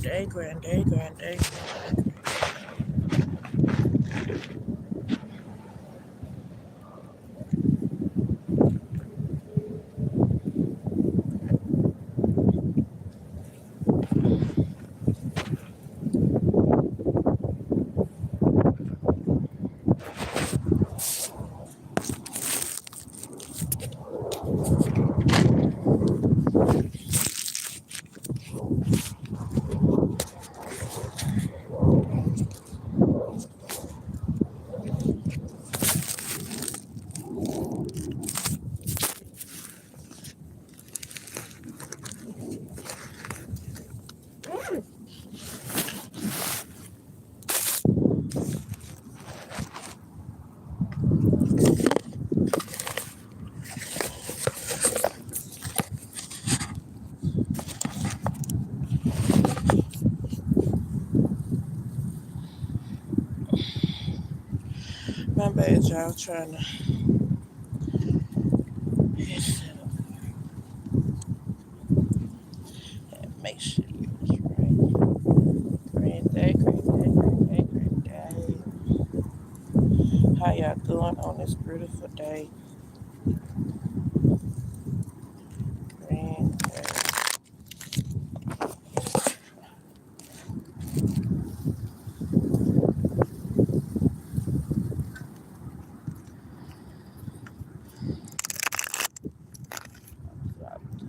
Day. My bad, y'all. Trying to make sure you was right. Great day. How y'all doing on this beautiful day? Grand day.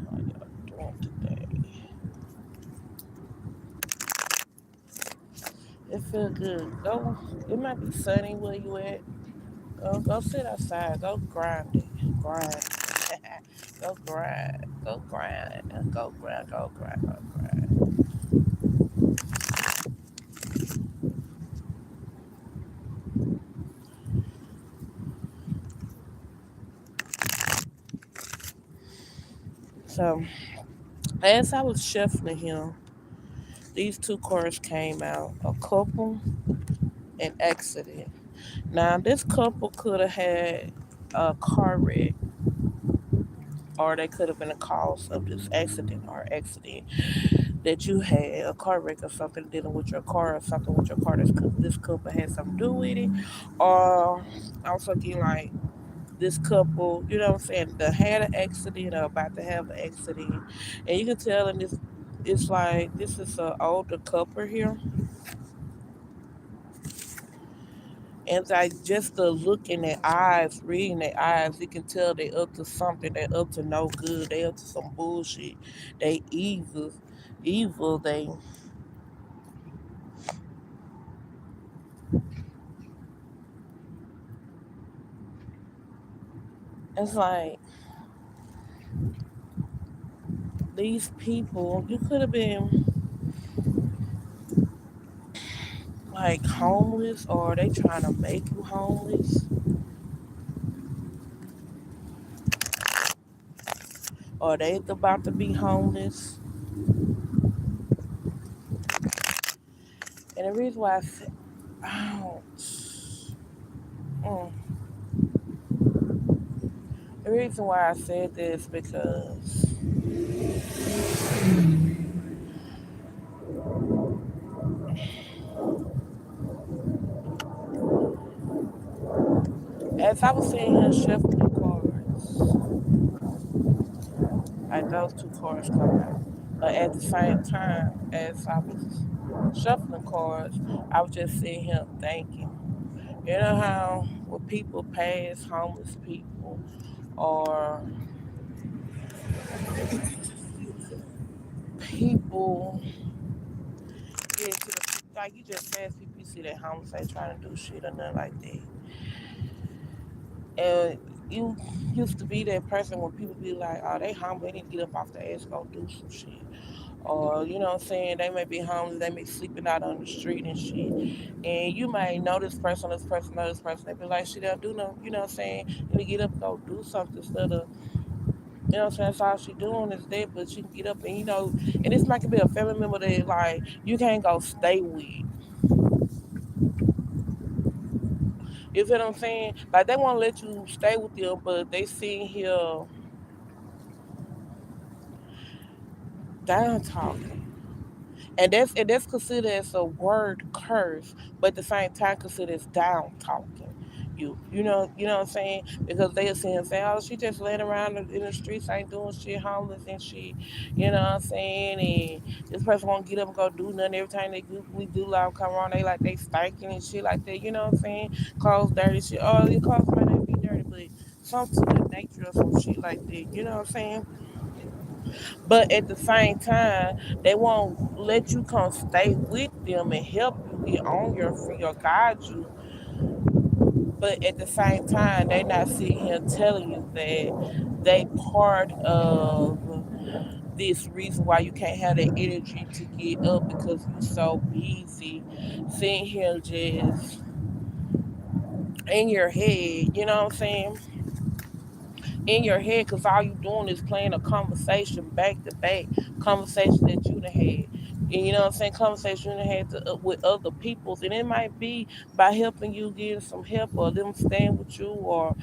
How y'all doing today? It feel good. Go. It might be sunny where you at. Go sit outside. Go grind it. Grind. Go grind. Go grind. Go grind. Go grind. Go grind. So as I was shuffling him, these two cars came out. A couple and accident. Now this couple could have had a car wreck, or they could have been a cause of this accident that you had, a car wreck or something dealing with your car or something with your car. This couple had something to do with it, or also getting like this couple, you know what I'm saying, that had an accident or about to have an accident, and you can tell in this, it's like this is an older couple here, and like just the look in their eyes, reading their eyes, you can tell they up to something. They up to no good. They up to some bullshit. They evil. It's like these people. You could have been like homeless, or they trying to make you homeless, or they about to be homeless. And the reason why I said, oh, mm, the reason why I said this because as I was seeing her shuffling the cards, like those two cards come out. But at the same time, as I was shuffling cards, I was just seeing him thinking. You know how when people pass homeless people, or people get to the, like you just pass people, you see that homeless ain't trying to do shit or nothing like that. And you used to be that person when people be like, oh, they homeless, they need to get up off the ass and go do some shit. Or, you know what I'm saying, they may be homeless, they may be sleeping out on the street and shit. And you may know this person, know this person. They be like, shit, they'll do no, you know what I'm saying? You need to get up and go do something instead of, you know what I'm saying? That's all she doing is that, but she can get up and, and this might be a family member that, like, you can't go stay with. You feel what I'm saying? Like, they want to let you stay with them, but they sitting here down talking. And that's considered as a word curse, but at the same time considered as down talking. You know what I'm saying? Because they'll see and say, "Oh, she just laying around in the streets, ain't doing shit, homeless and shit." You know what I'm saying? And this person won't get up and go do nothing. Every time we do live come on, they like they stinking and shit like that. You know what I'm saying? Clothes dirty shit. Oh, your clothes might not be dirty, but some to the nature of some shit like that. You know what I'm saying? But at the same time, they won't let you come stay with them and help you get on your feet or guide you. But at the same time, they not sitting here telling you that they part of this reason why you can't have the energy to get up because you so busy sitting here just in your head. You know what I'm saying? In your head because all you doing is playing a conversation back to back, conversation that you done had. And you know what I'm saying? Conversation you done had with other peoples. And it might be by helping you getting some help or them staying with you or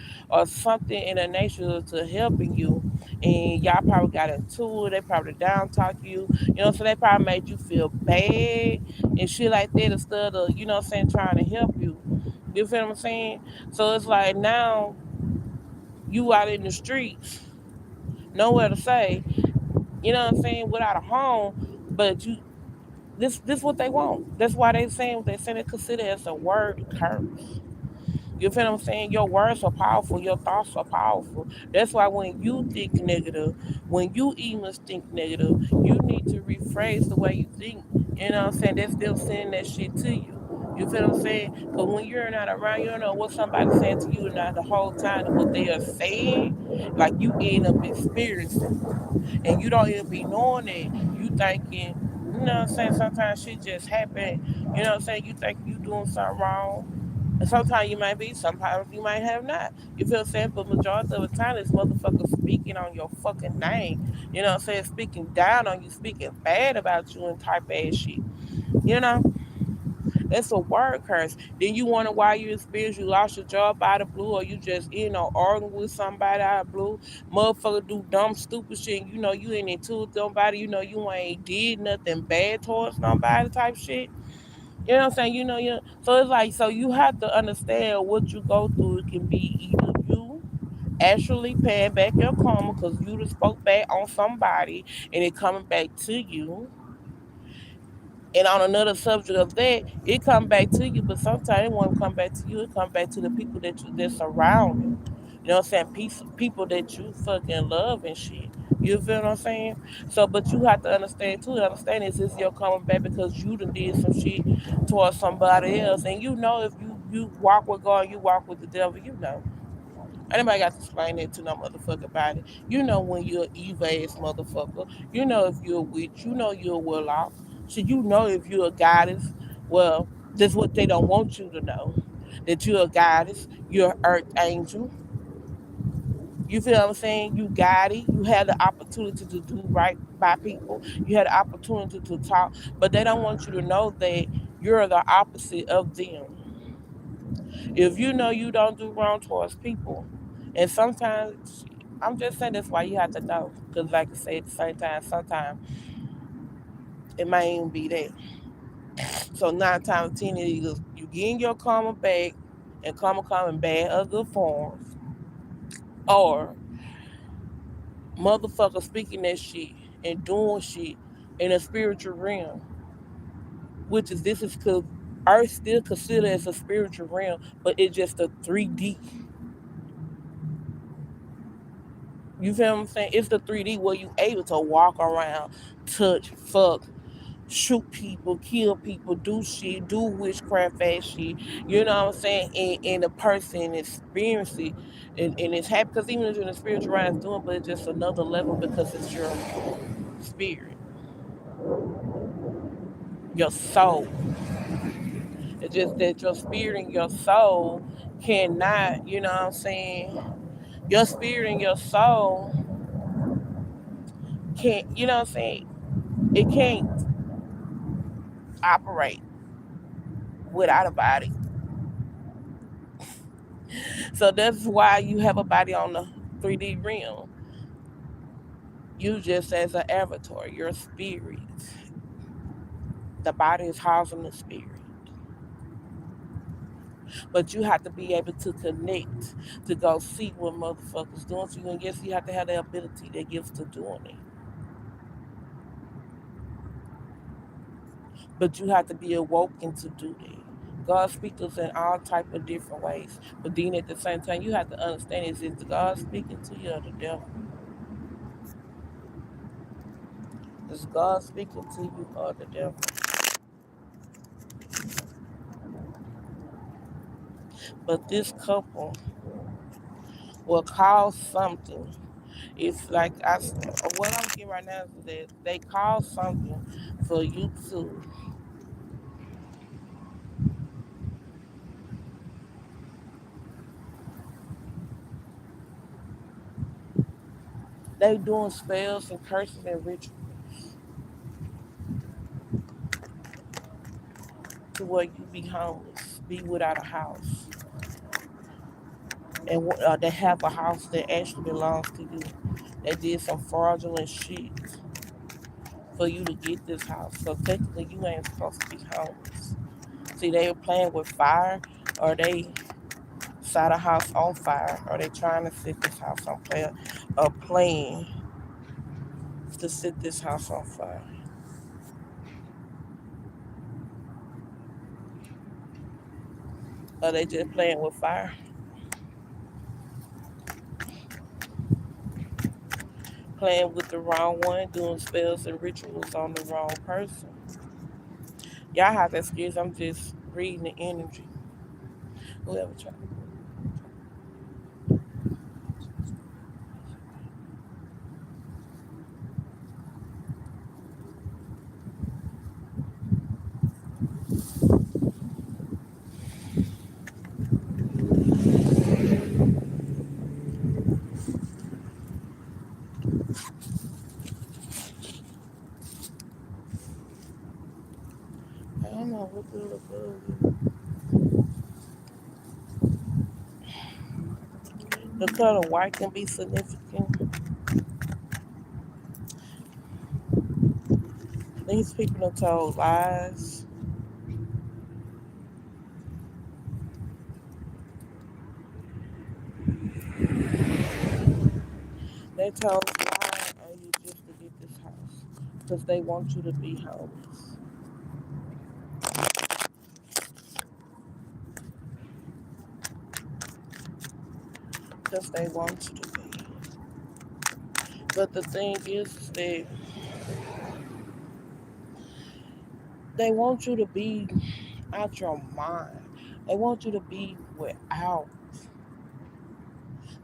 something in the nature to helping you. And y'all probably got into it. They probably down talk you. You know, so they probably made you feel bad and shit like that instead of, you know what I'm saying, trying to help you. You feel what I'm saying? So it's like now you out in the streets, nowhere to say, you know what I'm saying, without a home, but you this what they want. That's why they saying what they saying, they consider it as a word curse. You feel what I'm saying? Your words are powerful, your thoughts are powerful. That's why when you think negative, when you even think negative, you need to rephrase the way you think. You know what I'm saying? They're still saying that shit to you. You feel what I'm saying? Because when you're not around, you don't know what somebody's saying to you, and not the whole time what they are saying, like you end up experiencing. And you don't even be knowing it. You thinking, you know what I'm saying? Sometimes shit just happen. You know what I'm saying? You think you doing something wrong. And sometimes you might be, sometimes you might have not. You feel what I'm saying? But majority of the time, this motherfucker speaking on your fucking name. You know what I'm saying? Speaking down on you, speaking bad about you and type ass shit. You know? That's a word curse. Then you wonder why you experience you lost your job out of blue, or you just arguing with somebody out of blue. Motherfucker do dumb stupid shit. And you know you ain't into somebody. You know you ain't did nothing bad towards nobody type shit. You know what I'm saying? You know. So it's like so you have to understand what you go through. It can be either you actually paying back your karma because you just spoke back on somebody and it coming back to you, and on another subject of that, it come back to you, but sometimes it won't come back to you. It come back to the people that surround you. You know what I'm saying? People that you fucking love and shit. You feel what I'm saying? So, but you have to understand too. Understand is you're coming back because you done did some shit towards somebody else, and you know if you walk with God, you walk with the devil. You know. Anybody got to explain that to no motherfucker body. You know when you're an evil ass motherfucker. You know if you're a witch. You know you're a warlock. So you know if you're a goddess. Well, that's what they don't want you to know. That you're a goddess. You're an earth angel. You feel what I'm saying? You got it. You had the opportunity to do right by people. You had the opportunity to talk. But they don't want you to know that you're the opposite of them. If you know you don't do wrong towards people, and sometimes I'm just saying that's why you have to know, because like I say, at the same time, sometimes it might even be that. So 9 times 10, either you getting your karma back, and karma come in bad or good forms, or motherfucker speaking that shit and doing shit in a spiritual realm, which is this is because Earth still considered as a spiritual realm, but it's just a 3D. You feel what I'm saying? It's the 3D where you able to walk around, touch, fuck, shoot people, kill people, do shit, do witchcraft ass shit. You know what I'm saying? And the person experiencing and it's happy because even if you're in the spiritual realm, it's doing, but it's just another level because it's your spirit, your soul. It's just that your spirit and your soul cannot, you know what I'm saying? Your spirit and your soul can't, you know what I'm saying? It can't operate without a body. So that's why you have a body on the 3D realm. You just as an avatar, your spirit. The body is housing the spirit. But you have to be able to connect to go see what motherfuckers doing. So you, yes, you have to have the ability that gives to doing it. But you have to be awoken to do that. God speaks to us in all type of different ways. But then at the same time, you have to understand, is it God speaking to you or the devil? Is God speaking to you or the devil? But this couple will cause something. It's like what I'm getting right now is that they call something for you to. They doing spells and curses and rituals to where you be homeless, be without a house, and they have a house that actually belongs to you. They did some fraudulent shit for you to get this house. So technically, you ain't supposed to be homeless. See, they were playing with fire, or they set a house on fire, or they trying to set this house on fire, or playing to set this house on fire. Or they just playing with fire, playing with the wrong one, doing spells and rituals on the wrong person. Y'all have to excuse, I'm just reading the energy. Whoever trying. I don't know what the fuck. The color white can be significant. These people are told lies. They told lies on you just to get this house. Because they want you to be homeless. Because they want you to be. But the thing is that they want you to be out your mind. They want you to be without.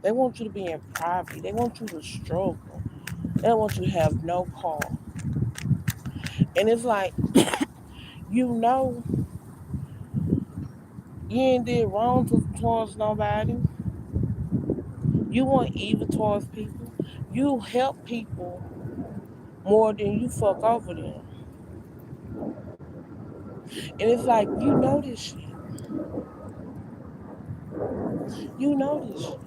They want you to be in poverty. They want you to struggle. They don't want you to have no car. And it's like, you know, you ain't did wrong towards nobody. You want evil towards people. You help people more than you fuck over them. And it's like, you know this shit. You know this shit.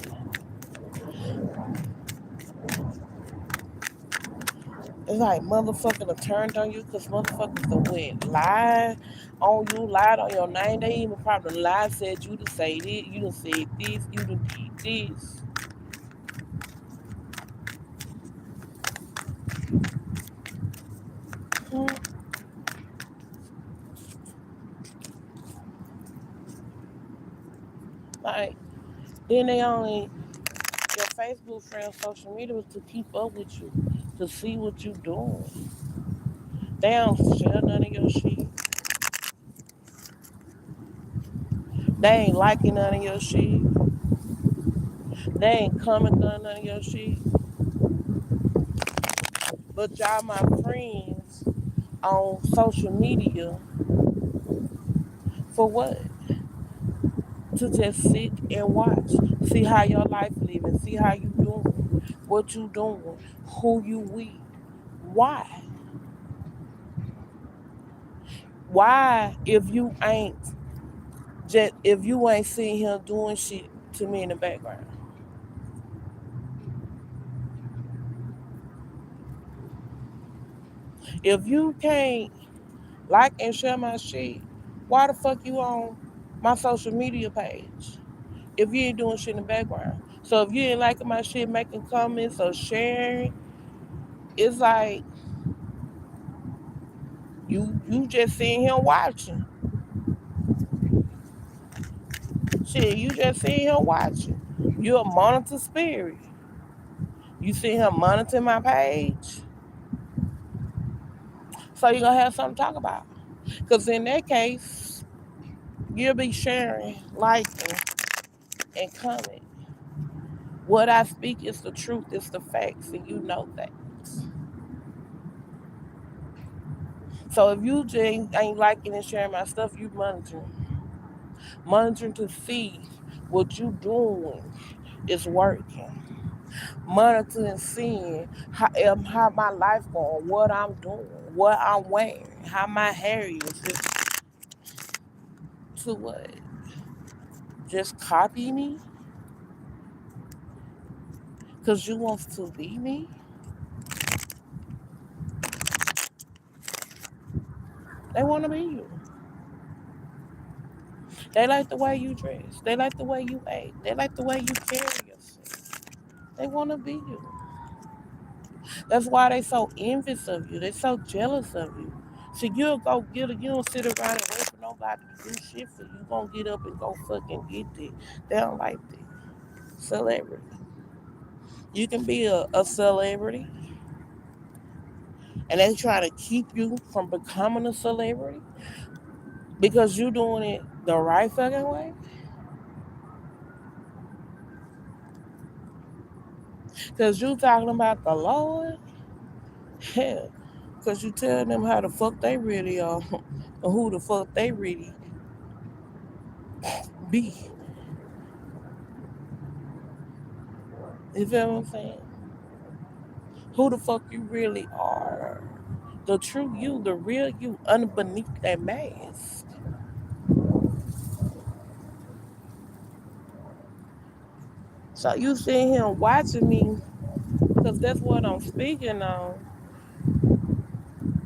It's like motherfucking have turned on you because motherfuckers done went lied on you, lied on your name. They even probably lied, said you to say this, you done said this, you done did this. Hmm. Like, then they only, your Facebook friends, social media was to keep up with you, to see what you doing. They don't share none of your shit. They ain't liking none of your shit. They ain't commenting on none of your shit. But y'all my friends on social media for what? To just sit and watch. See how your life living. See how you doing. What you doing. Who you with. Why? Why if you ain't seeing him doing shit to me in the background? If you can't Like and share my shit. Why the fuck you on my social media page if you ain't doing shit in the background? So if you ain't liking my shit, making comments or sharing, it's like you just sitting here watching. Shit, you just sitting here watching. You a monitor spirit. You sitting here monitoring my page. So you gonna have something to talk about. Cause in that case, you'll be sharing, liking, and commenting. What I speak is the truth, it's the facts, and you know that. So if you just ain't liking and sharing my stuff, you monitoring to see what you doing is working. Monitoring, seeing how my life going, what I'm doing, what I'm wearing, how my hair is. To what? Just copy me? Cause you want to be me? They want to be you. They like the way you dress. They like the way you act. They like the way you carry yourself. They want to be you. That's why they so envious of you. They so jealous of you. So you'll go get it. You don't sit around and wait for nobody to do shit for you. You gonna get up and go fucking get it. They don't like that. Celebrity. You can be a celebrity, and they try to keep you from becoming a celebrity because you doing it the right fucking way. Because you talking about the Lord. Hell, because you tell them how the fuck they really are or who the fuck they really be. You feel what I'm saying? Who the fuck you really are. The true you, the real you, underneath that mask. So you sitting here watching me, because that's what I'm speaking on.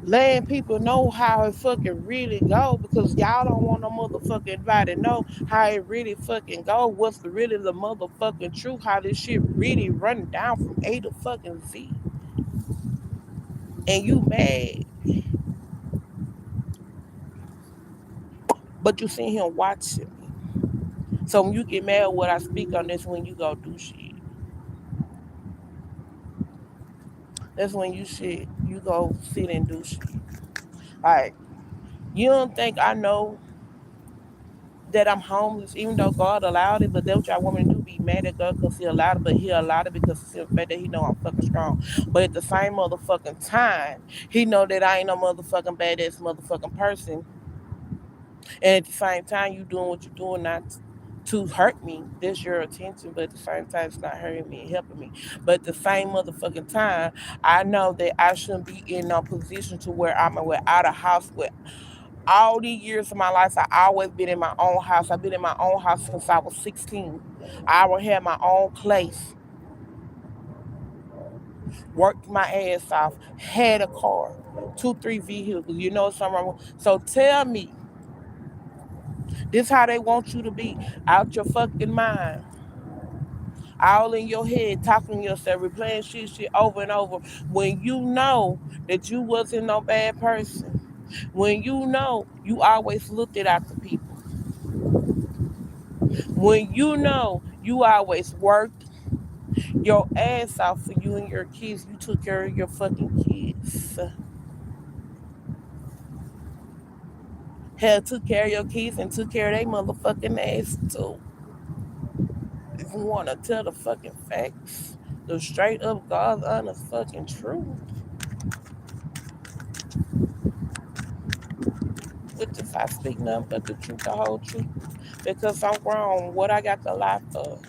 Letting people know how it fucking really go, because y'all don't want no motherfucking everybody to know how it really fucking go. What's really the motherfucking truth? How this shit really running down from A to fucking Z. And you mad, but you sitting here watching me. So when you get mad at what I speak on, that's when you go do shit. That's when you go sit and do shit. Like, you don't think I know that I'm homeless, even though God allowed it, but that's what y'all want me to do, be mad at God because he allowed it, but he allowed it because it's the fact that he know I'm fucking strong. But at the same motherfucking time, he know that I ain't no motherfucking badass motherfucking person. And at the same time, you doing what you're doing not to hurt me. That's your attention, but at the same time, it's not hurting me and helping me. But at the same motherfucking time, I know that I shouldn't be in a position to where I'm without a house with all these years of my life. I always been in my own house. I've been in my own house since I was 16. I would have my own place, worked my ass off, had a car, 2, 3 vehicles. You know something wrong. So tell me, this how they want you to be, out your fucking mind, all in your head, talking to yourself, replaying shit over and over, when you know that you wasn't no bad person, when you know you always looked it after people, when you know you always worked your ass off for you and your kids, you took care of your fucking kids. Hell, took care of your kids and took care of their motherfucking ass too. If you want to tell the fucking facts, the straight up God's honest fucking truth, which if I speak nothing but the truth, the whole truth, because I'm grown, what I got to lie for?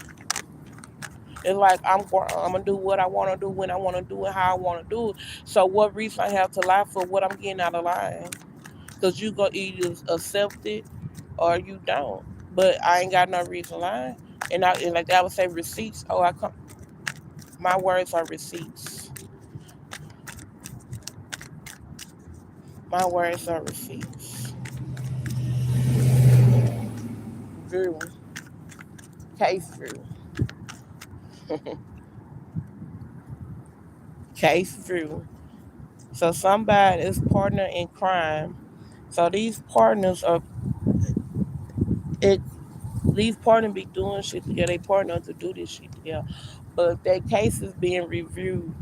It's like I'm grown, I'm gonna do what I want to do when I want to do it, how I want to do it. So what reason I have to lie for what I'm getting out of line? Because you gonna either accept it or you don't. But I ain't got no reason lying. And like I would say receipts. Oh, I come. My words are receipts. My words are receipts. Drew. Case Drew. Case Drew. So somebody is partner in crime. So these partners are it. These partners be doing shit together. They partner to do this shit together. But their case is being reviewed.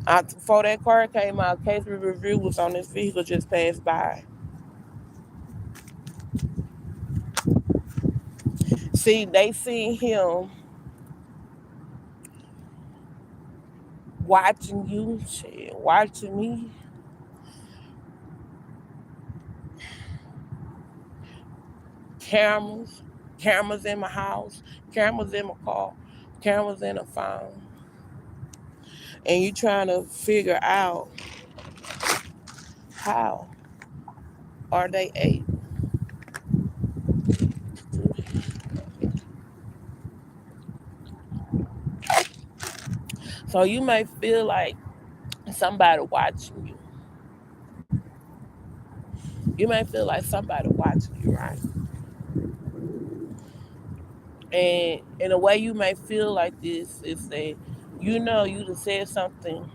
Before that car came out, case review was on this vehicle just passed by. See, they see him watching you, shit, watching me. Cameras, cameras in my house, cameras in my car, cameras in the phone, and you trying to figure out how are they able to do this. So you may feel like somebody watching you. You may feel like somebody watching you, right? And in a way, you may feel like this is that you know you just said something,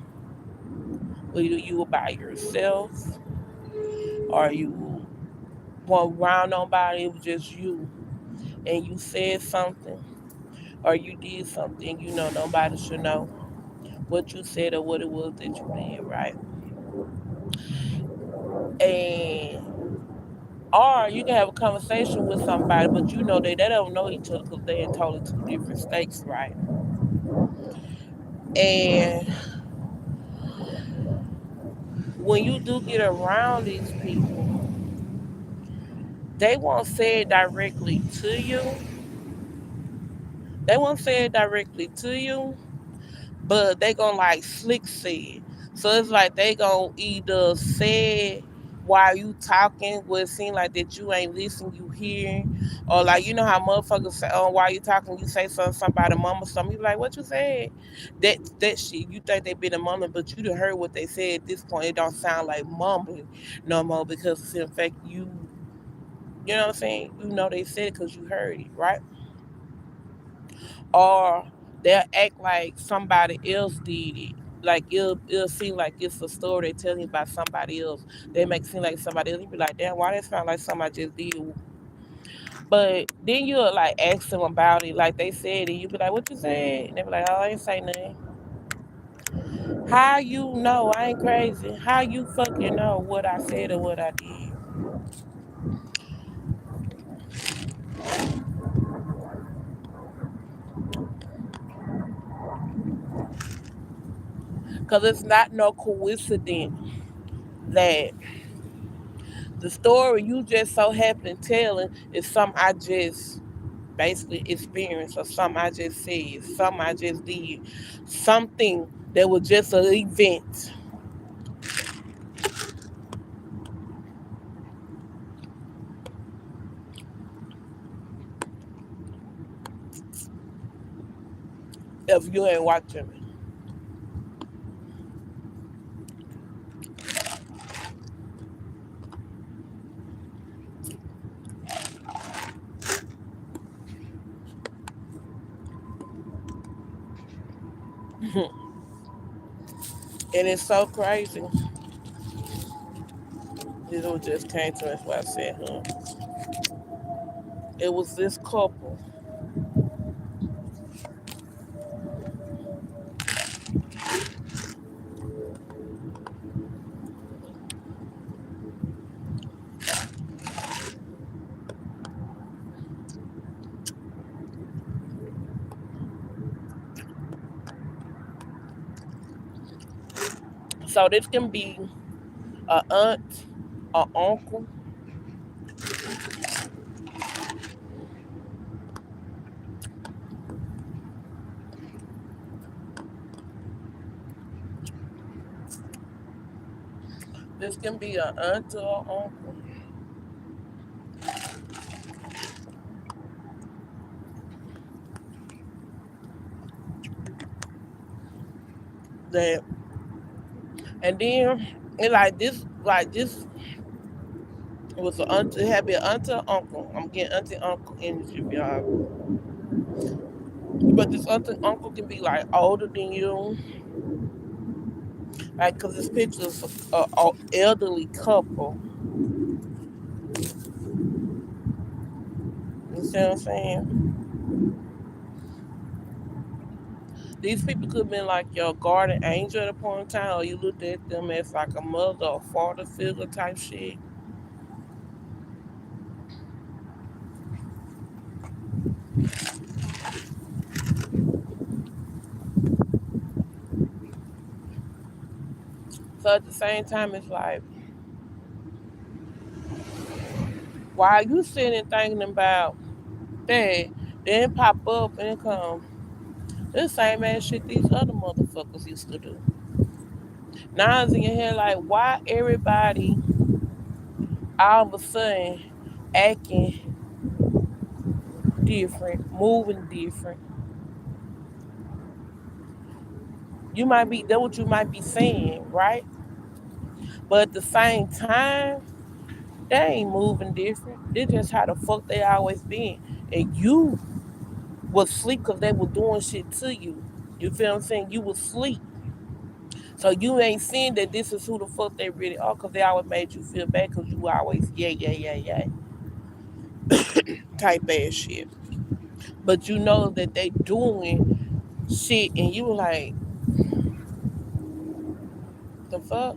whether you were by yourself or you weren't around nobody, it was just you, and you said something or you did something, you know nobody should know what you said or what it was that you did, right? And or you can have a conversation with somebody, but you know they don't know each other because they're in totally two different states, right? And when you do get around these people, they won't say it directly to you. They won't say it directly to you, but they gonna like slick say it. So it's like they gonna either say it while you talking, where it seem like that you ain't listening, you hearing, or like you know how motherfuckers say, oh, while you talking, you say something, somebody mama something, you be like, what you said? That shit, you think they been a mumbling, but you done heard what they said. At this point, it don't sound like mumbling no more because in fact you know what I'm saying? You know they said it because you heard it, right? Or they'll act like somebody else did it. Like it'll seem like it's a story they're telling you about somebody else. They make it seem like somebody else. You be like, damn, why that sound like somebody just did it? But then you'll like ask them about it, like they said it. You be like, what you said? And they be like, oh, I ain't say nothing. How you know? I ain't crazy. How you fucking know what I said or what I did? Cause it's not no coincidence that the story you just so happen telling is something I just basically experienced or something I just said, something I just did, something that was just an event. If you ain't watching me, and it's so crazy. This was just came to me. That's why I said, It was this couple. So this can be a aunt, a uncle. This can be an aunt or an uncle that, and then And like this was an auntie, it had been auntie or uncle. I'm getting auntie uncle energy, y'all. But this auntie uncle can be like older than you, like because this picture is a elderly couple. You see what I'm saying? These people could have been like your guardian angel at a point in time, or you looked at them as like a mother or father figure type shit. So at the same time, it's like, while you sitting and thinking about that, then pop up and come the same ass shit these other motherfuckers used to do. Now it's in your head like, why everybody all of a sudden acting different, moving different? You might be that what you might be saying, right? But at the same time, they ain't moving different. They just how the fuck they always been. And you was sleep because they were doing shit to you. You feel what I'm saying? You was sleep. So you ain't seeing that this is who the fuck they really are because they always made you feel bad because you always yeah type ass shit. But you know that they doing shit and you like, the fuck?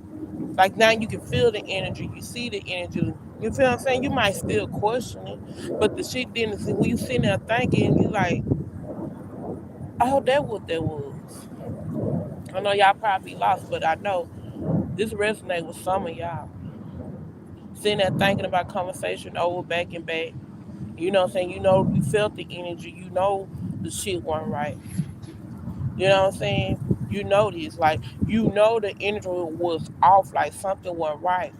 Like now you can feel the energy, you see the energy. You feel what I'm saying? You might still question it, but the shit didn't see when you sitting there thinking, you like, oh, that what that was. I know y'all probably lost, but I know this resonate with some of y'all. Sitting there thinking about conversation over back and back. You know what I'm saying? You know, you felt the energy. You know the shit wasn't right. You know what I'm saying? You know this. Like, you know the energy was off. Like, something wasn't right.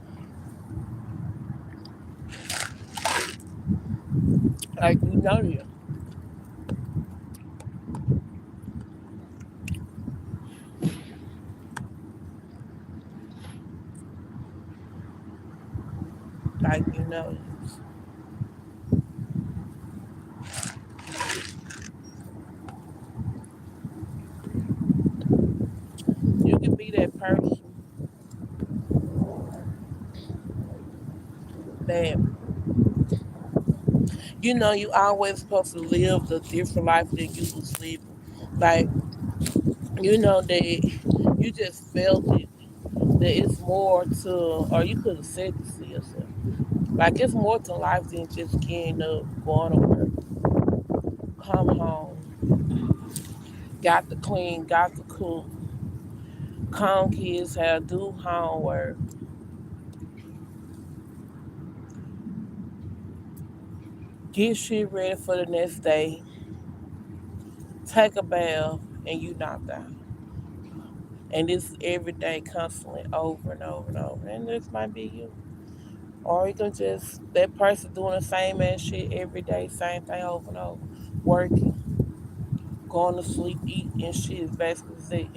Like, you know this. Like, you know this. You can be that person that, you know, you always supposed to live the different life that you was living. Like, you know that you just felt it. That it's more to, or you could have said this to yourself. Like, it's more to life than just getting up, going to work, come home, got to clean, got to cook, calm kids, have do homework, get shit ready for the next day, take a bath, and you knocked out. And this every day, constantly, over and over and over. And this might be you. Or you can just, that person doing the same ass shit every day, same thing over and over. Working, going to sleep, eating, and shit is basically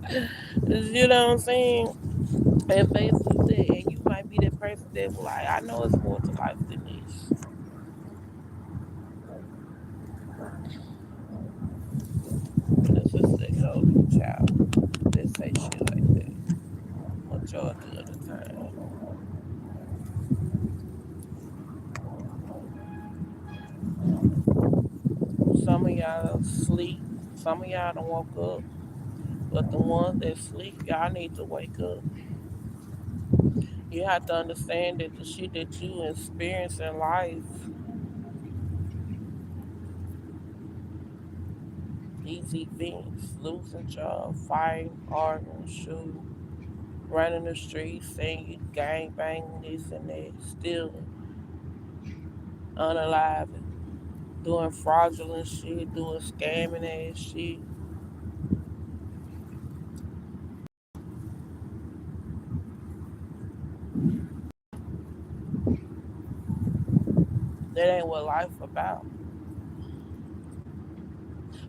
it. You know what I'm saying? And basically that. And you might be that person that was like, I know it's more to life than this. Let's just let go of the child. Let's say shit like that. Majority of the time. Some of y'all sleep. Some of y'all don't woke up. But the ones that sleep, y'all need to wake up. You have to understand that the shit that you experience in life, these events, losing job, fighting, arguing, shooting, running the streets, saying you gang banging this and that, stealing, unaliving, doing fraudulent shit, doing scamming ass shit. That ain't what life about.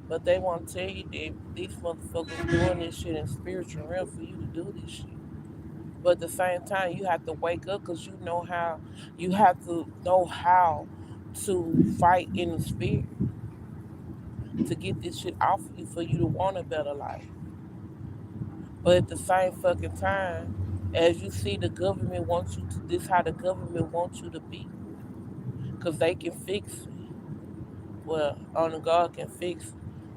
But they want to tell you that these motherfuckers doing this shit in spiritual realm for you to do this shit. But at the same time, you have to wake up because you have to know how to fight in the spirit to get this shit off of you for you to want a better life. But at the same fucking time, as you see the government wants you to, this how the government wants you to be. Because they can fix it. Well, only God can fix it.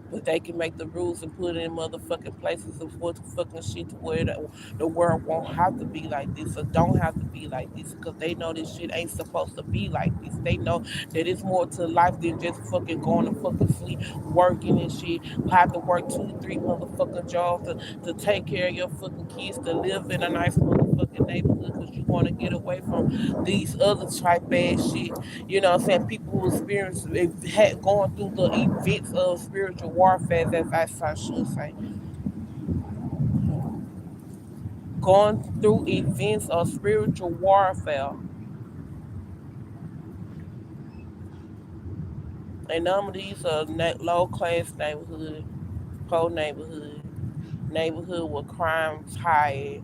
But they can make the rules and put it in motherfucking places of what fucking shit to where the world won't have to be like this or don't have to be like this because they know this shit ain't supposed to be like this. They know that it's more to life than just fucking going to fucking sleep, working and shit. Have to work 2, 3 motherfucking jobs to take care of your fucking kids, to live in a nice motherfucking neighborhood because you want to get away from these other type ass shit. You know what I'm saying? People who experience had going through the events of spiritual warfare, as I should say, going through events of spiritual warfare, and none of these are low class neighborhood, poor neighborhood, neighborhood where crime's high,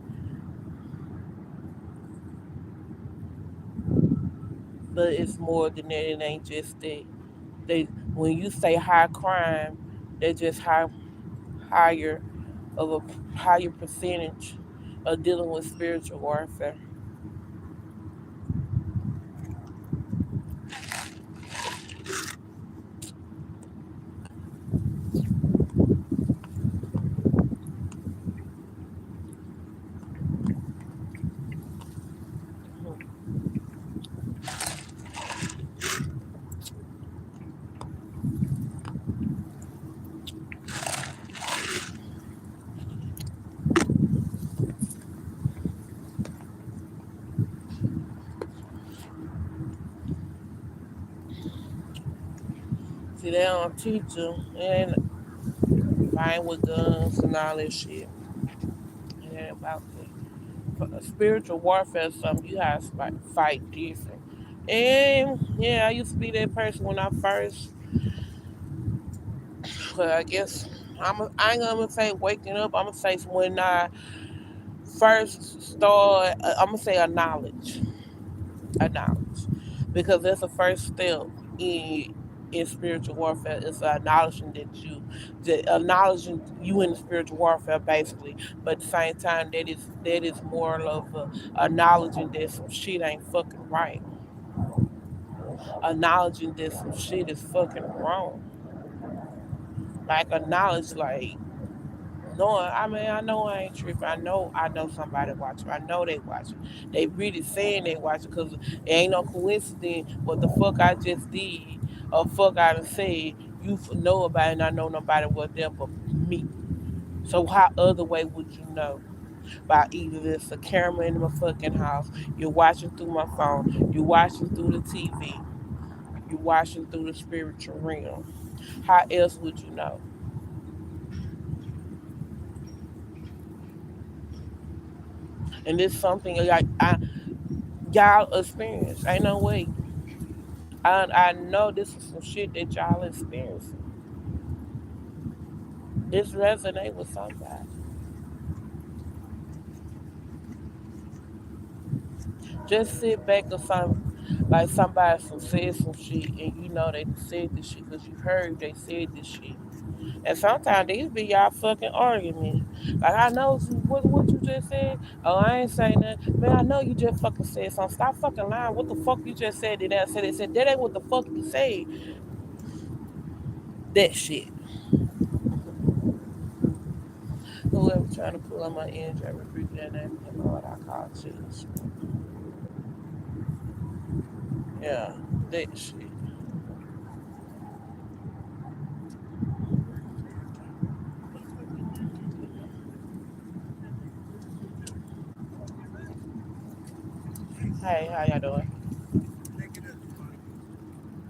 but it's more than that. It ain't just that. They when you say high crime, they just higher of a higher percentage of dealing with spiritual warfare. See, they don't teach you. It ain't fine with guns and all that shit. It ain't about that. Spiritual warfare is something you have to fight different. And yeah, I used to be that person when I first, well, I guess I ain't gonna say waking up. I'm gonna say when I first start, I'm gonna say a knowledge, because that's the first step in spiritual warfare. It's acknowledging acknowledging you in the spiritual warfare basically, but at the same time that is more of acknowledging that some shit ain't fucking right, acknowledging that some shit is fucking wrong, like acknowledge like knowing, I mean, I know I ain't tripping. I know somebody watching. I know they watching. They really saying they watching because it ain't no coincidence what the fuck I just did or fuck I done said. You know about it and I know nobody was there but me. So how other way would you know? By either there's a camera in my fucking house, you're watching through my phone, you're watching through the TV, you're watching through the spiritual realm. How else would you know? And this something like y'all experience. Ain't no way. I know this is some shit that y'all experience. This resonate with somebody. Just sit back or something, like somebody said some shit, and you know they said this shit because you heard they said this shit. And sometimes these be y'all fucking arguing. Like I know what you just said. Oh, I ain't saying that. Man, I know you just fucking said something. Stop fucking lying. What the fuck you just said? Did that said? They said that ain't what the fuck you said. That shit. Whoever trying to pull on my energy, I rebuke that name of the Lord. I call Jesus. Yeah, that shit. Hey, how y'all doing?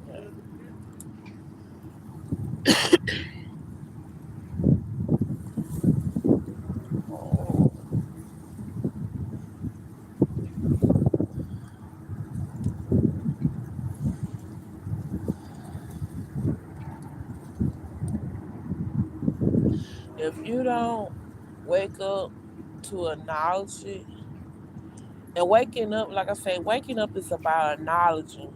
Yeah. If you don't wake up to acknowledge it, And waking up, like I say, waking up is about acknowledging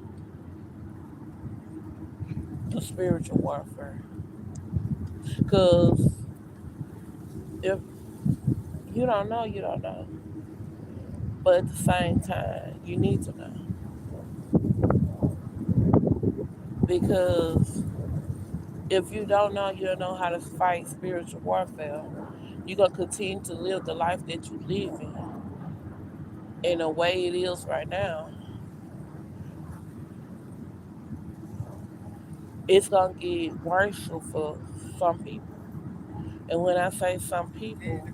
the spiritual warfare. Because if you don't know, you don't know. But at the same time, you need to know. Because if you don't know, you don't know how to fight spiritual warfare. You're going to continue to live the life that you live in the way it is right now. It's going to get worse for some people. And when I say some people,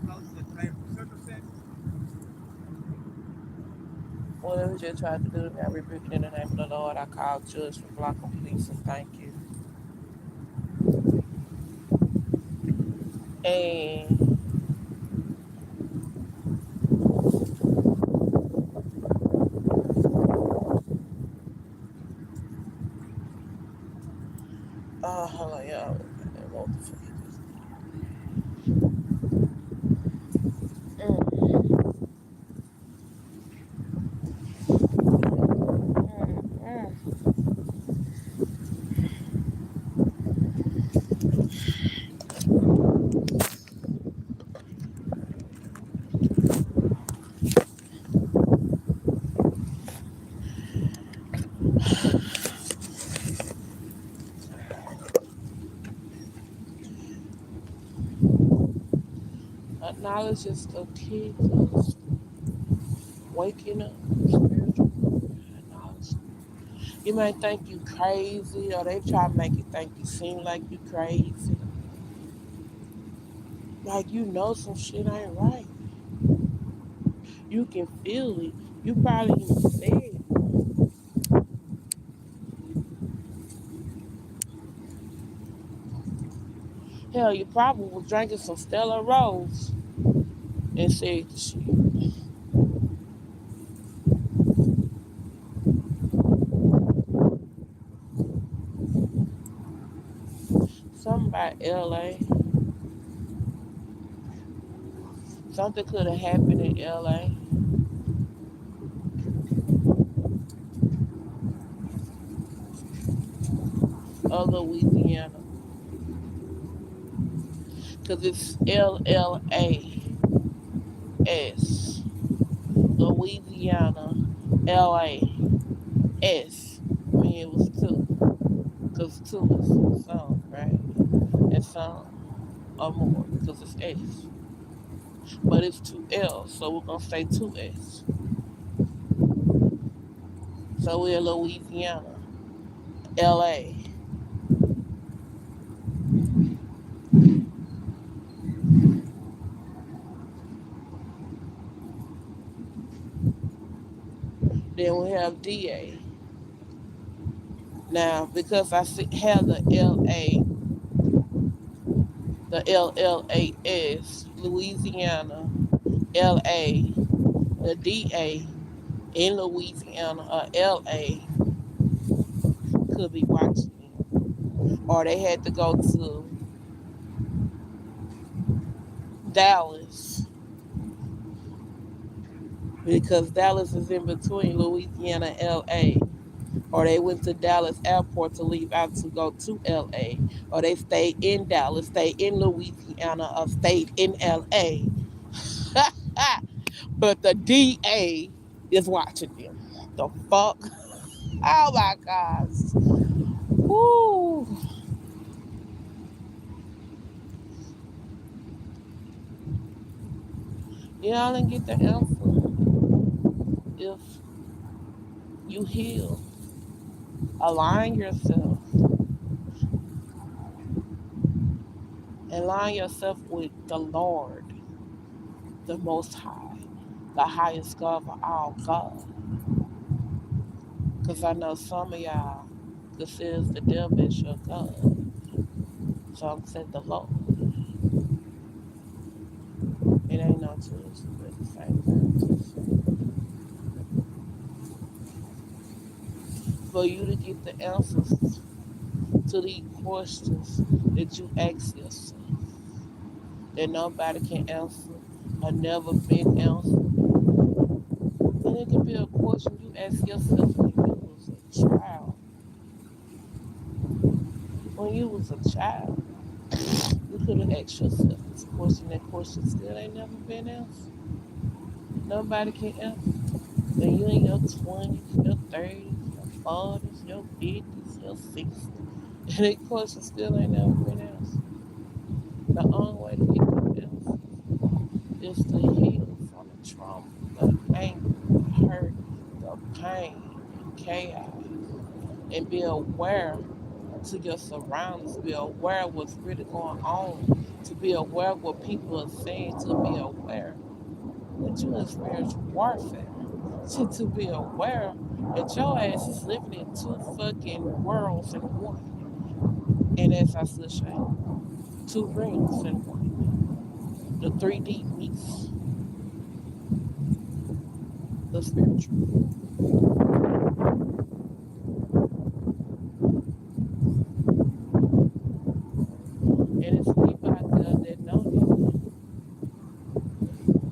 whatever you try to do, I rebuke it in the name of the Lord. I call judge for block and police and thank you. And hold on, y'all. Mm, mm. Knowledge is the key to waking up. Spiritual knowledge. You may think you crazy, or they try to make you think you seem like you crazy. Like you know some shit ain't right. You can feel it. You probably even said it. Hell, you probably was drinking some Stella Rose and said the shit. Something about LA. Something could have happened in LA or Louisiana. Because it's LLAS. Louisiana. LAS. I mean, it was two. Because two is some, right? And some or more because it's S. But it's two L's, so we're going to say two S. So we're Louisiana. LA. Then we have DA. Now, because I have the LLAS, Louisiana, LA, the DA in Louisiana or LA could be watching me. Or they had to go to Dallas because Dallas is in between Louisiana and LA. Or they went to Dallas Airport to leave out to go to LA. Or they stayed in Dallas, stayed in Louisiana, or stayed in LA. But the DA is watching them. The fuck? Oh my gosh. Woo. You only get the answer if you heal. Align yourself. Align yourself with the Lord, the Most High, the highest God of all God. Because I know some of y'all considers the devil as your God. So I'm saying the Lord. It ain't no twist, but at the same time, for you to get the answers to these questions that you ask yourself, that nobody can answer or never been answered. And when you was a child, you could have asked yourself this question. That question still ain't never been answered. Nobody can answer. When you in your 20s, your 30s, your 40s, your 50s, your 60s, and that question still ain't never been answered. The only way to get the answers is to heal from the trauma, the anger, the hurt, the pain, the chaos, and be aware to your surroundings, be aware of what's really going on, to be aware of what people are saying, to be aware that you in spiritual warfare, to be aware that your ass is living in two fucking worlds in one. And as I should say, two realms in one. The 3D meets the spiritual. And it's people out there that know that.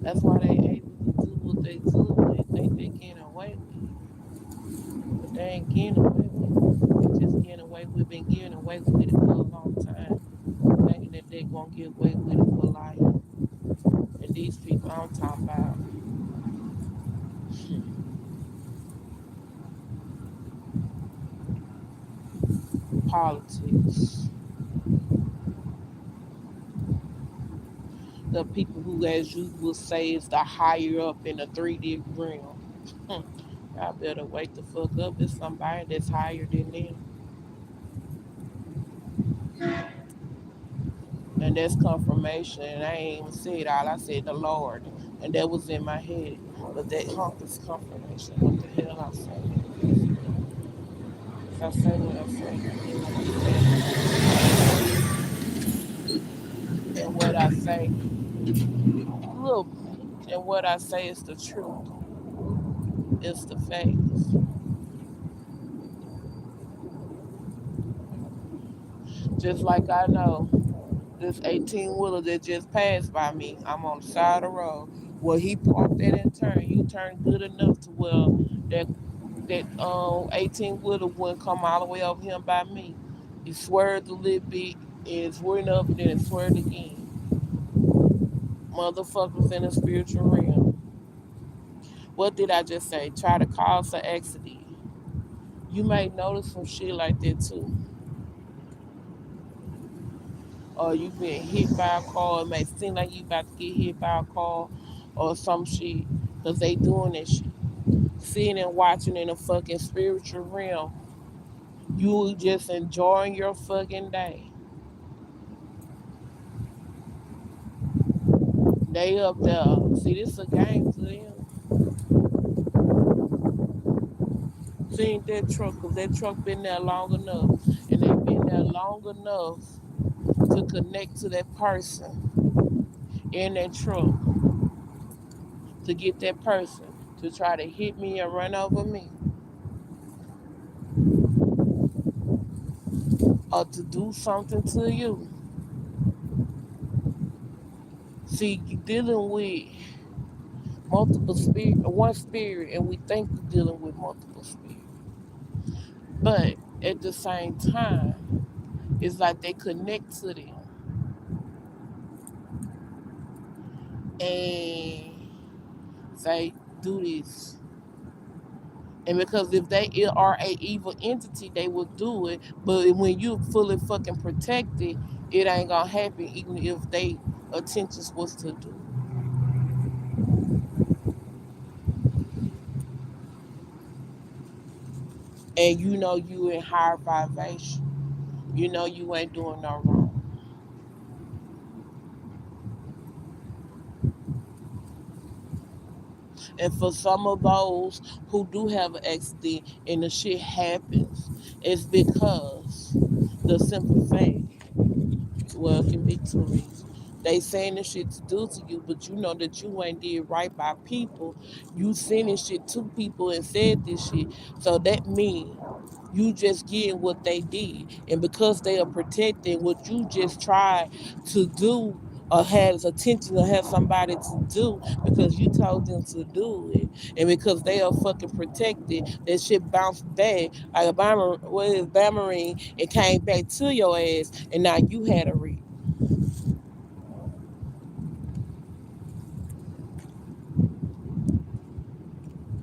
That's why they able to do what they do. They think they getting away with it. But they ain't getting away with it. They just getting away with it, been getting away with it for a long time. Thinking that they're gonna get away with it for life. And these people I'm talking about, politics. The people who, as you will say, is the higher up in the 3D realm. Y'all better wake the fuck up. It's somebody that's higher than them. And that's confirmation. And I ain't even said all. I said the Lord. And that was in my head. But that hump is confirmation. What the hell I say? I say what I say. And what I say, look, and what I say is the truth. It's the facts. Just like I know this 18 wheeler that just passed by me. I'm on the side of the road. Well, he parked that in turn. You turned good enough to where that 18 wheeler wouldn't come all the way over him by me. He swerved a little bit and swerved up and then it swerved again. Motherfuckers in the spiritual realm. What did I just say? Try to cause an accident. You may notice some shit like that too. Or you been hit by a car. It may seem like you about to get hit by a car or some shit. Because they doing that shit. Sitting and watching in a fucking spiritual realm. You just enjoying your fucking day. They up there. See, this a game to them. Seeing that truck, because that truck been there long enough. And they been there long enough to connect to that person in that truck. To get that person to try to hit me and run over me. Or to do something to you. See, you dealing with multiple spirit, one spirit, and we think we're dealing with multiple spirits. But at the same time, it's like they connect to them, and say, "Do this." And because if they are a evil entity, they will do it. But when you fully fucking protected, it ain't gonna happen, even if they intentions was to do. And you know you in higher vibration. You know you ain't doing no wrong. And for some of those who do have an accident and the shit happens, it's because the simple fact, well, it can be two reasons. They saying this shit to do to you, but you know that you ain't did right by people. You sending shit to people and said this shit. So that means you just getting what they did. And because they are protecting what you just tried to do or had his attention or had somebody to do because you told them to do it. And because they are fucking protected, that shit bounced back like a bomber, what is bamarine, it came back to your ass, and now you had a read.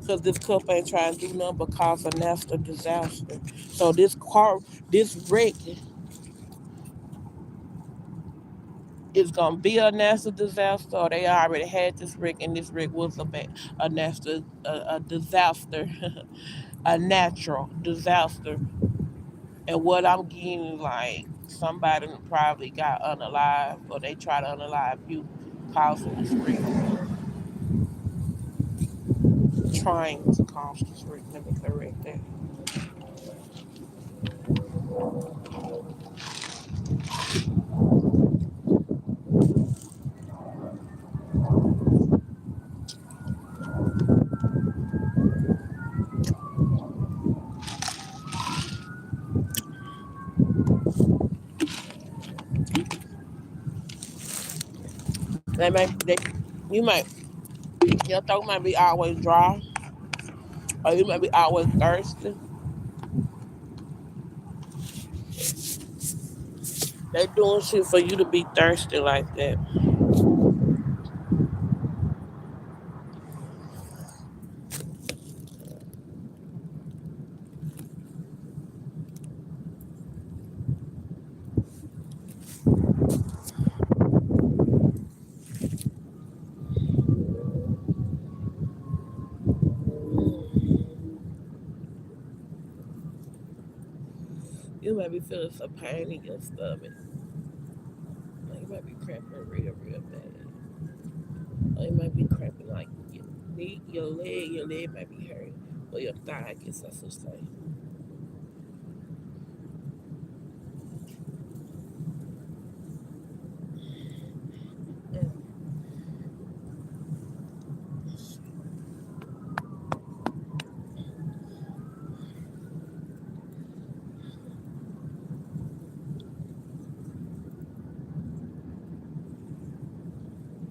Because this cup ain't trying to do nothing but cause a natural disaster. So this wreck is gonna be a natural disaster, or they already had this wreck, and this wreck was a natural a disaster, a natural disaster. And what I'm getting is like somebody probably got unalive, or they try to unalive you, causing this wreck, trying to cause this wreck. Let me correct that. They, you might, your throat might be always dry, or you might be always thirsty. They doing shit for you to be thirsty like that. You might be feeling some pain in your stomach. Like you might be cramping real bad. Or you might be cramping like your knee, your leg might be hurting. Or your thigh, I guess I should say.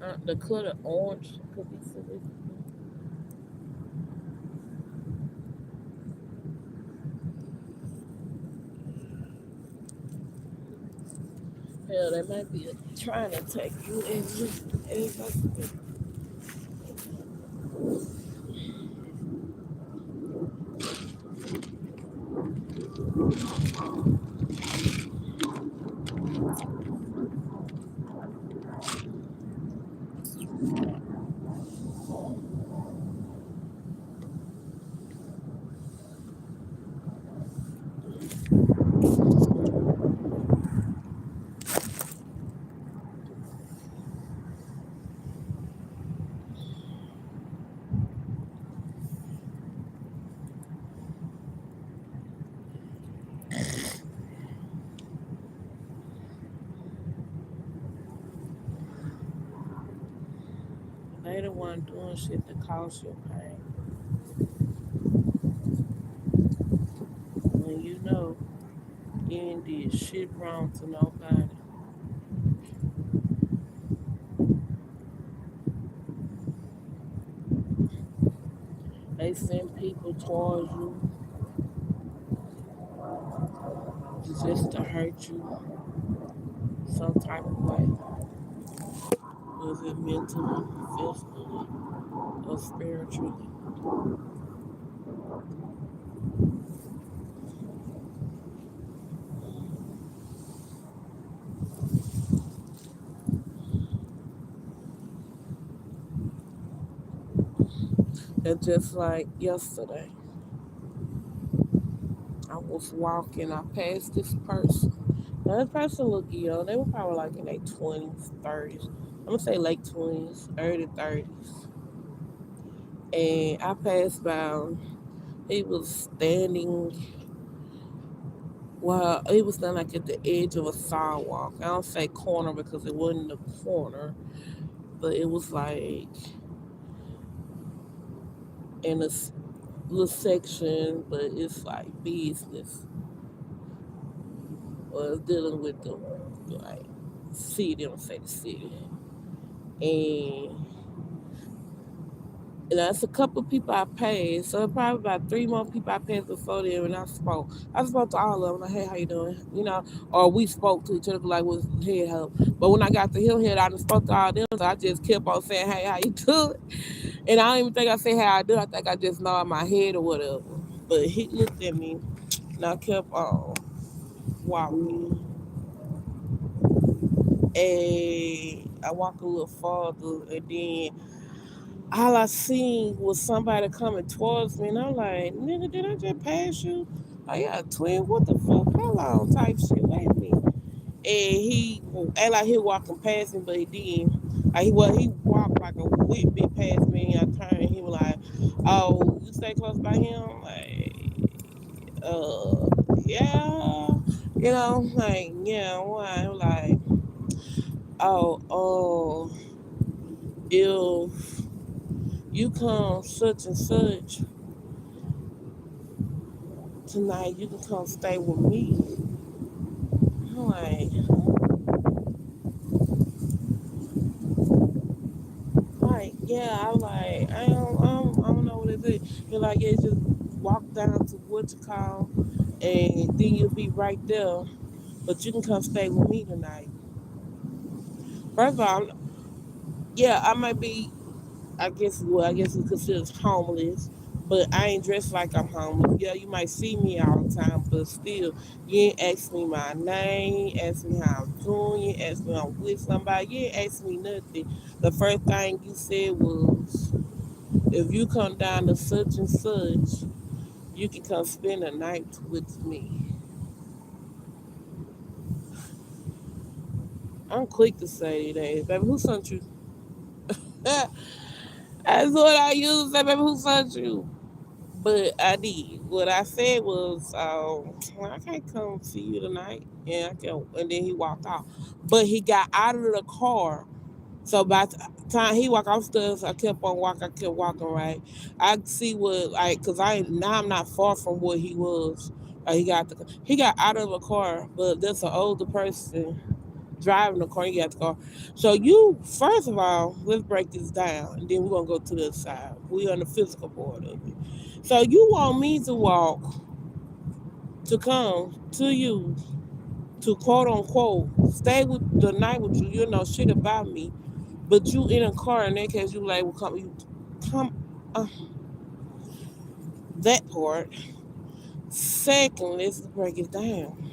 Mm. The color orange could be silly. Hell, they might be trying to take you as they the one doing shit to cause your pain. When you know you ain't did shit wrong to nobody. They send people towards you just to hurt you some type of way. Was it mentally, physically, or spiritually? And just like yesterday, I was walking, I passed this person. Now, this person looked young. They were probably like in their 20s, 30s. I'm going to say late 20s, early 30s. And I passed by him. He was standing, well, he was standing like at the edge of a sidewalk. I don't say corner because it wasn't a corner, but it was like in a little section, but it's like business or dealing with the like city, I'm say the city, and that's a couple of people I paid. So probably about three more people I paid before then when I spoke. I spoke to all of them like, hey, how you doing? Or we spoke to each other like was head help. But when I got to him head, I done spoke to all them, so I just kept on saying, hey, how you doing? And I don't even think I said how I do. I think I just nod my head or whatever. But he looked at me and I kept on walking. And I walked a little farther and then all I seen was somebody coming towards me, and I'm like, nigga, did I just pass you? Like, yeah, twin, what the fuck? Hold on, type shit. Wait a minute. And he act like he walking past me, but he didn't. He walked like a whip bit past me, and I turned, and he was like, "Oh, you stay close by him?" Yeah, like, yeah, why? I'm like, oh, if you come such and such tonight, you can come stay with me. I'm yeah, I'm like, I don't know what it is. You're like, yeah, just walk down to what you call, and then you'll be right there. But you can come stay with me tonight. First of all, yeah, I might be, I guess it's considered homeless, but I ain't dressed like I'm homeless. Yeah, you might see me all the time, but still, you ain't ask me my name, you ain't ask me how I'm doing, you ain't ask me I'm with somebody, you ain't ask me nothing. The first thing you said was, if you come down to such and such, you can come spend a night with me. I'm quick to say that, baby, who sent you? That's what I used to say, baby, who sent you? But I did. What I said was, well, I can't come see you tonight. And I can, and then he walked off. But he got out of the car. So by the time he walked off stairs, I kept on walking. I kept walking right. I see what like, cause I'm not far from where he was. He got out of the car, but there's an older person driving the car. He got the car. So you first of all, let's break this down, and then we're gonna go to the side. We on the physical part of it. So you want me to walk to come to you to quote unquote stay with the night with you. You know shit about me, but you in a car. In that case, you like will come. You come uh, that part. Second, let's break it down.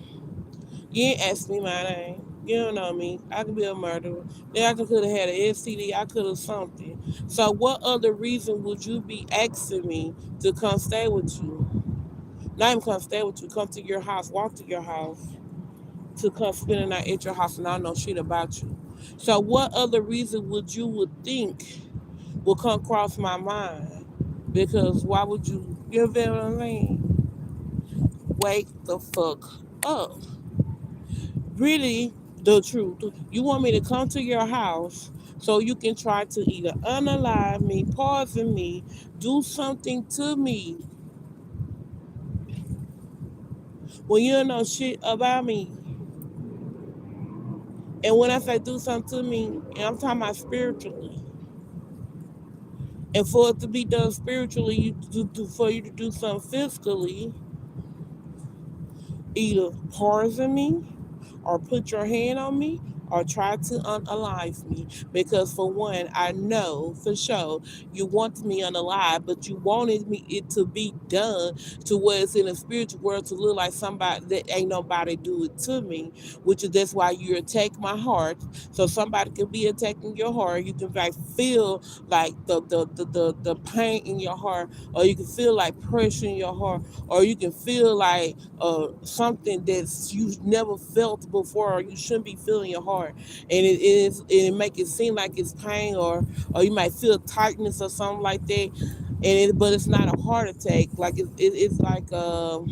You ain't ask me my name. You don't know me. I could be a murderer. Then I could have had an STD. I could have something. So what other reason would you be asking me to come stay with you? Not even come stay with you. Come to your house. Walk to your house to come spend the night at your house, and I don't know shit about you. So what other reason would think will come across my mind? Because why would you? You know what I mean? Wake the fuck up. Really, the truth. You want me to come to your house so you can try to either unalive me, poison me, do something to me when you don't know shit about me. And when I say do something to me, and I'm talking about spiritually. And for it to be done spiritually, for you to do something physically, either poison me or put your hand on me or try to unalive me. Because for one, I know for sure you want me unalive, but you wanted me it to be done to where it's in the spiritual world to look like somebody that ain't nobody do it to me, which is that's why you attack my heart. So somebody could be attacking your heart. You can like feel like the pain in your heart, or you can feel like pressure in your heart, or you can feel like something that you've never felt before, or you shouldn't be feeling your heart, and it make it seem like it's pain, or you might feel tightness or something like that, but it's not a heart attack. Like it's like the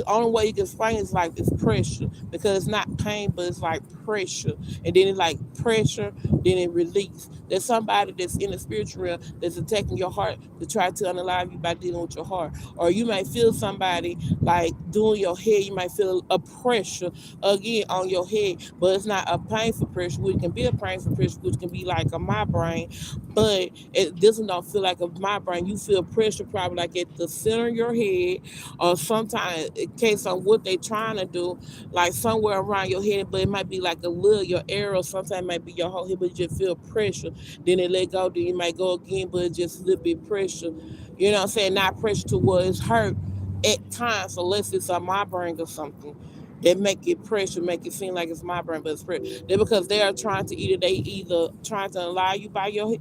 only way you can explain it is like it's pressure because it's not pain, but it's like pressure, and then it's like pressure, then it release. There's somebody that's in the spiritual realm that's attacking your heart to try to unalive you by dealing with your heart. Or you might feel somebody like doing your head. You might feel a pressure again on your head, but it's not a painful pressure, which can be a painful pressure, which can be like a migraine, but it doesn't don't feel like a migraine. You feel pressure probably like at the center of your head, or sometimes in case on what they trying to do, like somewhere around your head, but it might be like a little your arrow. Sometimes it might be your whole head, but you just feel pressure. Then it let go, then you might go again, but it's just a little bit pressure. You know what I'm saying? Not pressure to where it's hurt at times, unless it's a migraine or something. They make it pressure, make it seem like it's migraine, but it's pressure. They because they are trying to either trying to allow you by your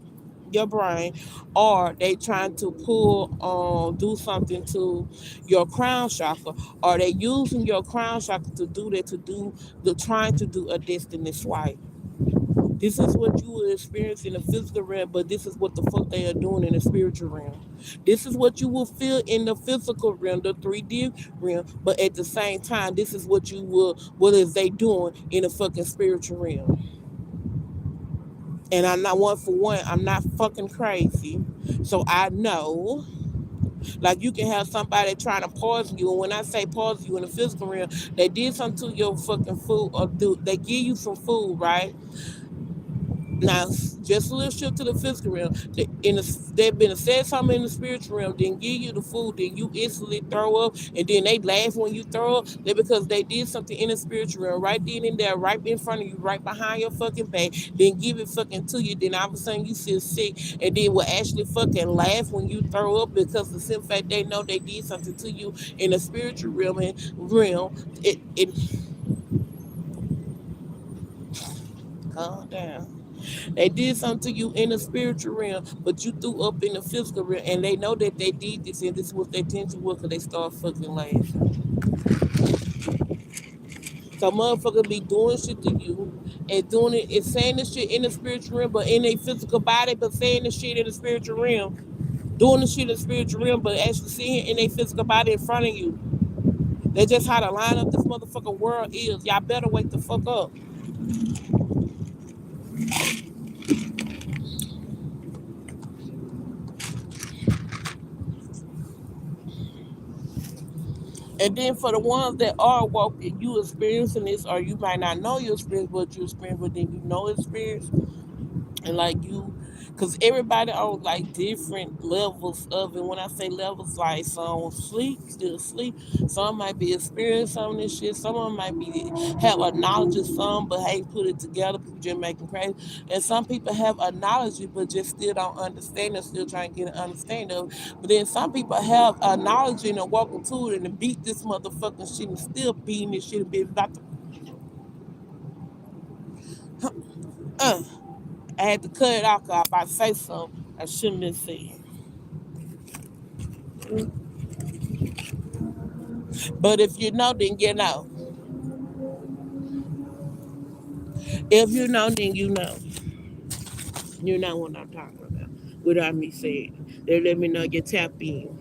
brain, or they trying to pull do something to your crown chakra, or they using your crown chakra to do that, to do the trying to do a destiny swipe. This is what you will experience in the physical realm, but this is what the fuck they are doing in the spiritual realm. This is what you will feel in the physical realm, the 3D realm, but at the same time, this is what is they doing in the fucking spiritual realm. And I'm not one for one, I'm not fucking crazy. So I know, like you can have somebody trying to poison you. And when I say poison you in the physical realm, they did something to your fucking food, or they give you some food, right? Now, just a little shift to the physical realm. They've been said something in the spiritual realm, then give you the food, then you instantly throw up, and then they laugh when you throw up. They because they did something in the spiritual realm, right then and there, right in front of you, right behind your fucking back, then give it fucking to you. Then all of a sudden you feel sick, and then will actually fucking laugh when you throw up because the simple fact they know they did something to you in the spiritual realm. It calm down. They did something to you in the spiritual realm, but you threw up in the physical realm, and they know that they did this, and this was their intention was because they start fucking laughing. So motherfuckers be doing shit to you and doing it and saying this shit in the spiritual realm, but in a physical body, but saying this shit in the spiritual realm, doing the shit in the spiritual realm, but actually seeing it in a physical body in front of you. That's just how the line of this motherfucking world is. Y'all better wake the fuck up. And then for the ones that are woke and you experiencing this, or you might not know you experience what you experience, but then you know experience, and like you, because everybody on like different levels of it. When I say levels, like some sleep, still sleep, some might be experiencing some of this shit, some of them might be have a knowledge of some but ain't put it together, people just making crazy, and some people have a knowledge but just still don't understand it, still trying to get an understanding of it. But then some people have a knowledge and are walking to it and to beat this motherfucking shit and still beating this shit and be about to uh, I had to cut it off because I was about to say something I shouldn't have said. But if you know, then you know. If you know, then you know. You know what I'm talking about. Without me saying, they let me know you tap in.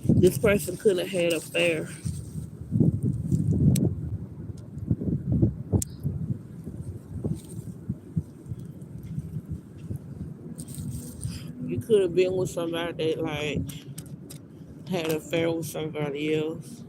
This person couldn't have had a affair. You could have been with somebody that like had an affair with somebody else.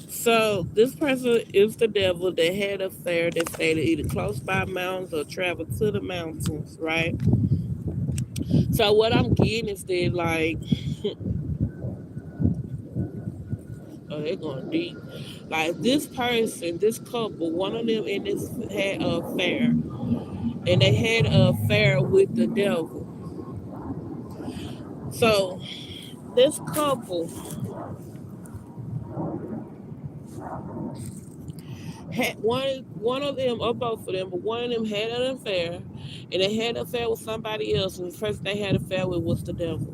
So this person is the devil that had an affair that stayed either close by mountains or traveled to the mountains, right? So what I'm getting is that like oh, they're going deep. Like this person, this couple, one of them in this had an affair, and they had an affair with the devil. So this couple had one of them or both of them, but one of them had an affair, and they had an affair with somebody else, and the person they had an affair with was the devil.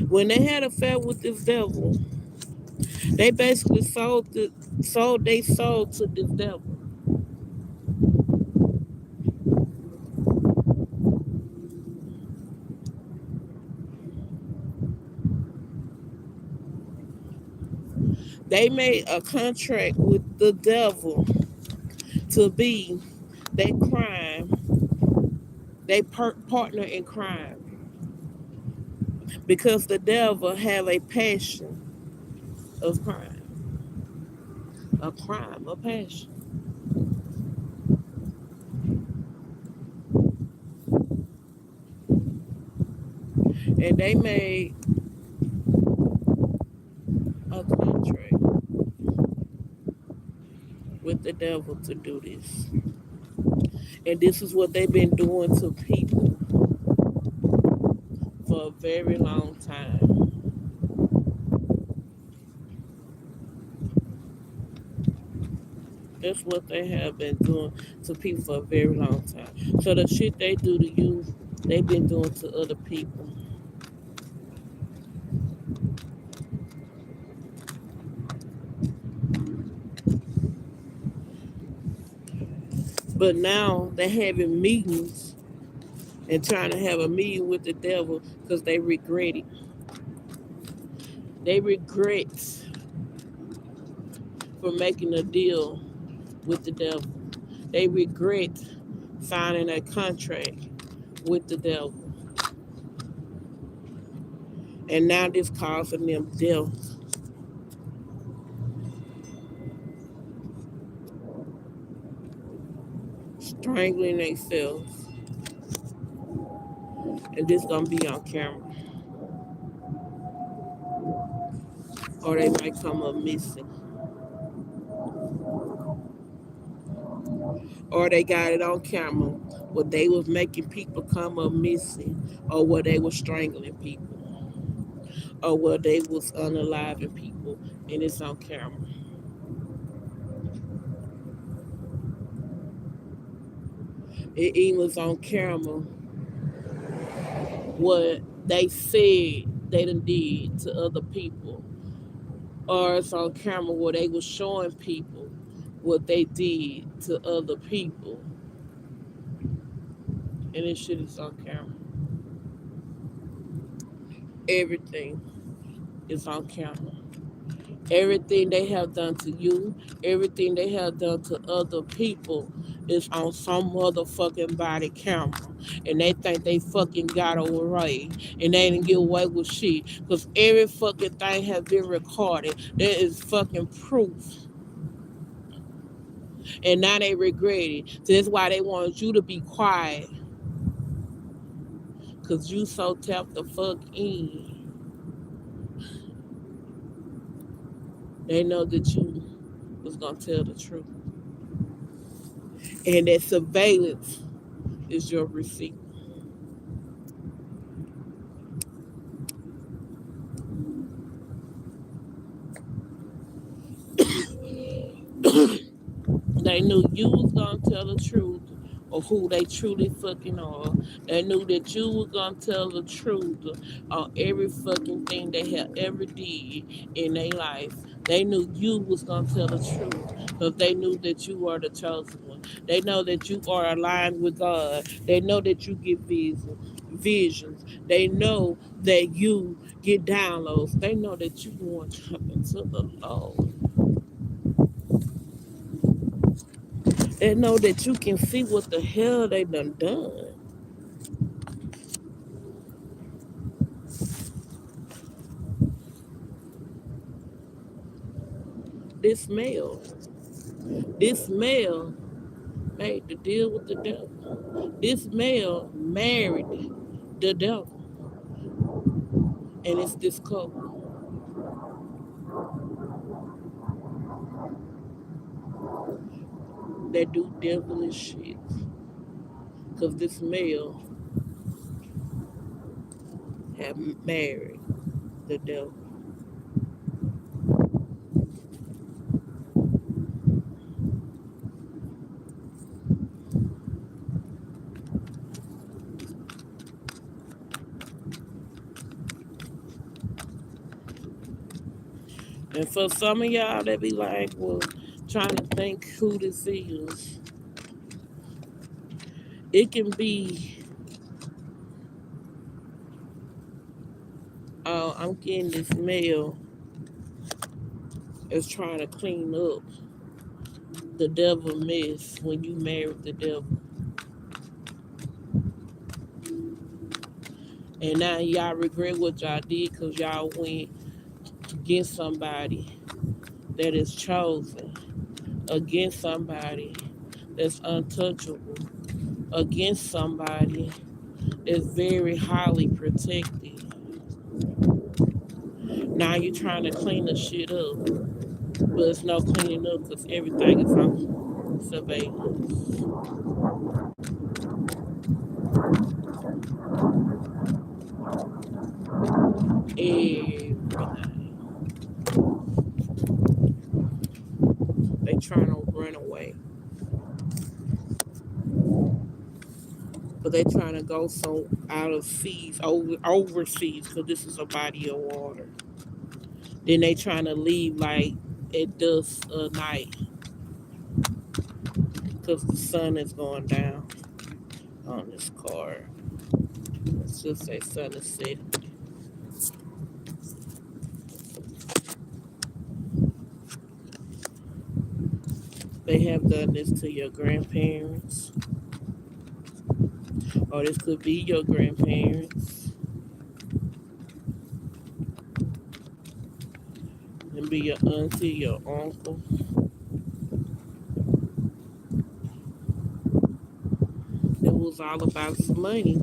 When they had an affair with this devil, They basically sold they soul to this devil. They made a contract with the devil to be they crime, partner in crime, because the devil have a passion of crime, a passion, and they made a contract with the devil to do this, and this is what they've been doing to people for a very long time. That's what they have been doing to people for a very long time. So the shit they do to you, they've been doing to other people. But now they're having meetings and trying to have a meeting with the devil because they regret it. They regret for making a deal with the devil. They regret signing a contract with the devil. And now this causing them death, strangling themselves. And this gonna be on camera. Or they might come up missing. Or they got it on camera where they was making people come up missing, or where they was strangling people, or where they was unaliving people, and it's on camera. It even was on camera what they said they done did to other people, or it's on camera where they was showing people what they did to other people, and this shit is on camera. Everything is on camera. Everything they have done to you, everything they have done to other people is on some motherfucking body camera. And they think they fucking got away and they didn't get away with shit. Because every fucking thing has been recorded. There is fucking proof. And now they regret it. So that's why they want you to be quiet. Because you so tapped the fuck in. They know that you was going to tell the truth. And that surveillance is your receipt. They knew you was gonna tell the truth of who they truly fucking are. They knew that you was gonna tell the truth on every fucking thing they have ever did in their life. They knew you was gonna tell the truth because they knew that you are the chosen one. They know that you are aligned with God. They know that you get visions. They know that you get downloads. They know that you want to jump into the Lord. And know that you can see what the hell they done. This male, this male made the deal with the devil. This male married the devil. And it's this couple that do devilish shit. Because this male have married the devil. And for some of y'all that be like, well, trying to think who this is, it can be, I'm getting this mail is trying to clean up the devil mess when you married the devil. And now y'all regret what y'all did because y'all went against somebody that is chosen, against somebody that's untouchable, against somebody that's very highly protected. Now you're trying to clean the shit up, but it's no cleaning up because everything is on surveillance. Everything. They trying to run away, but they trying to go so out of seas, overseas, because this is a body of water. Then they trying to leave like at dusk of night because the sun is going down on this card. Let's just say sun is setting. They have done this to your grandparents, or this could be your grandparents, and be your auntie, your uncle. It was all about some money.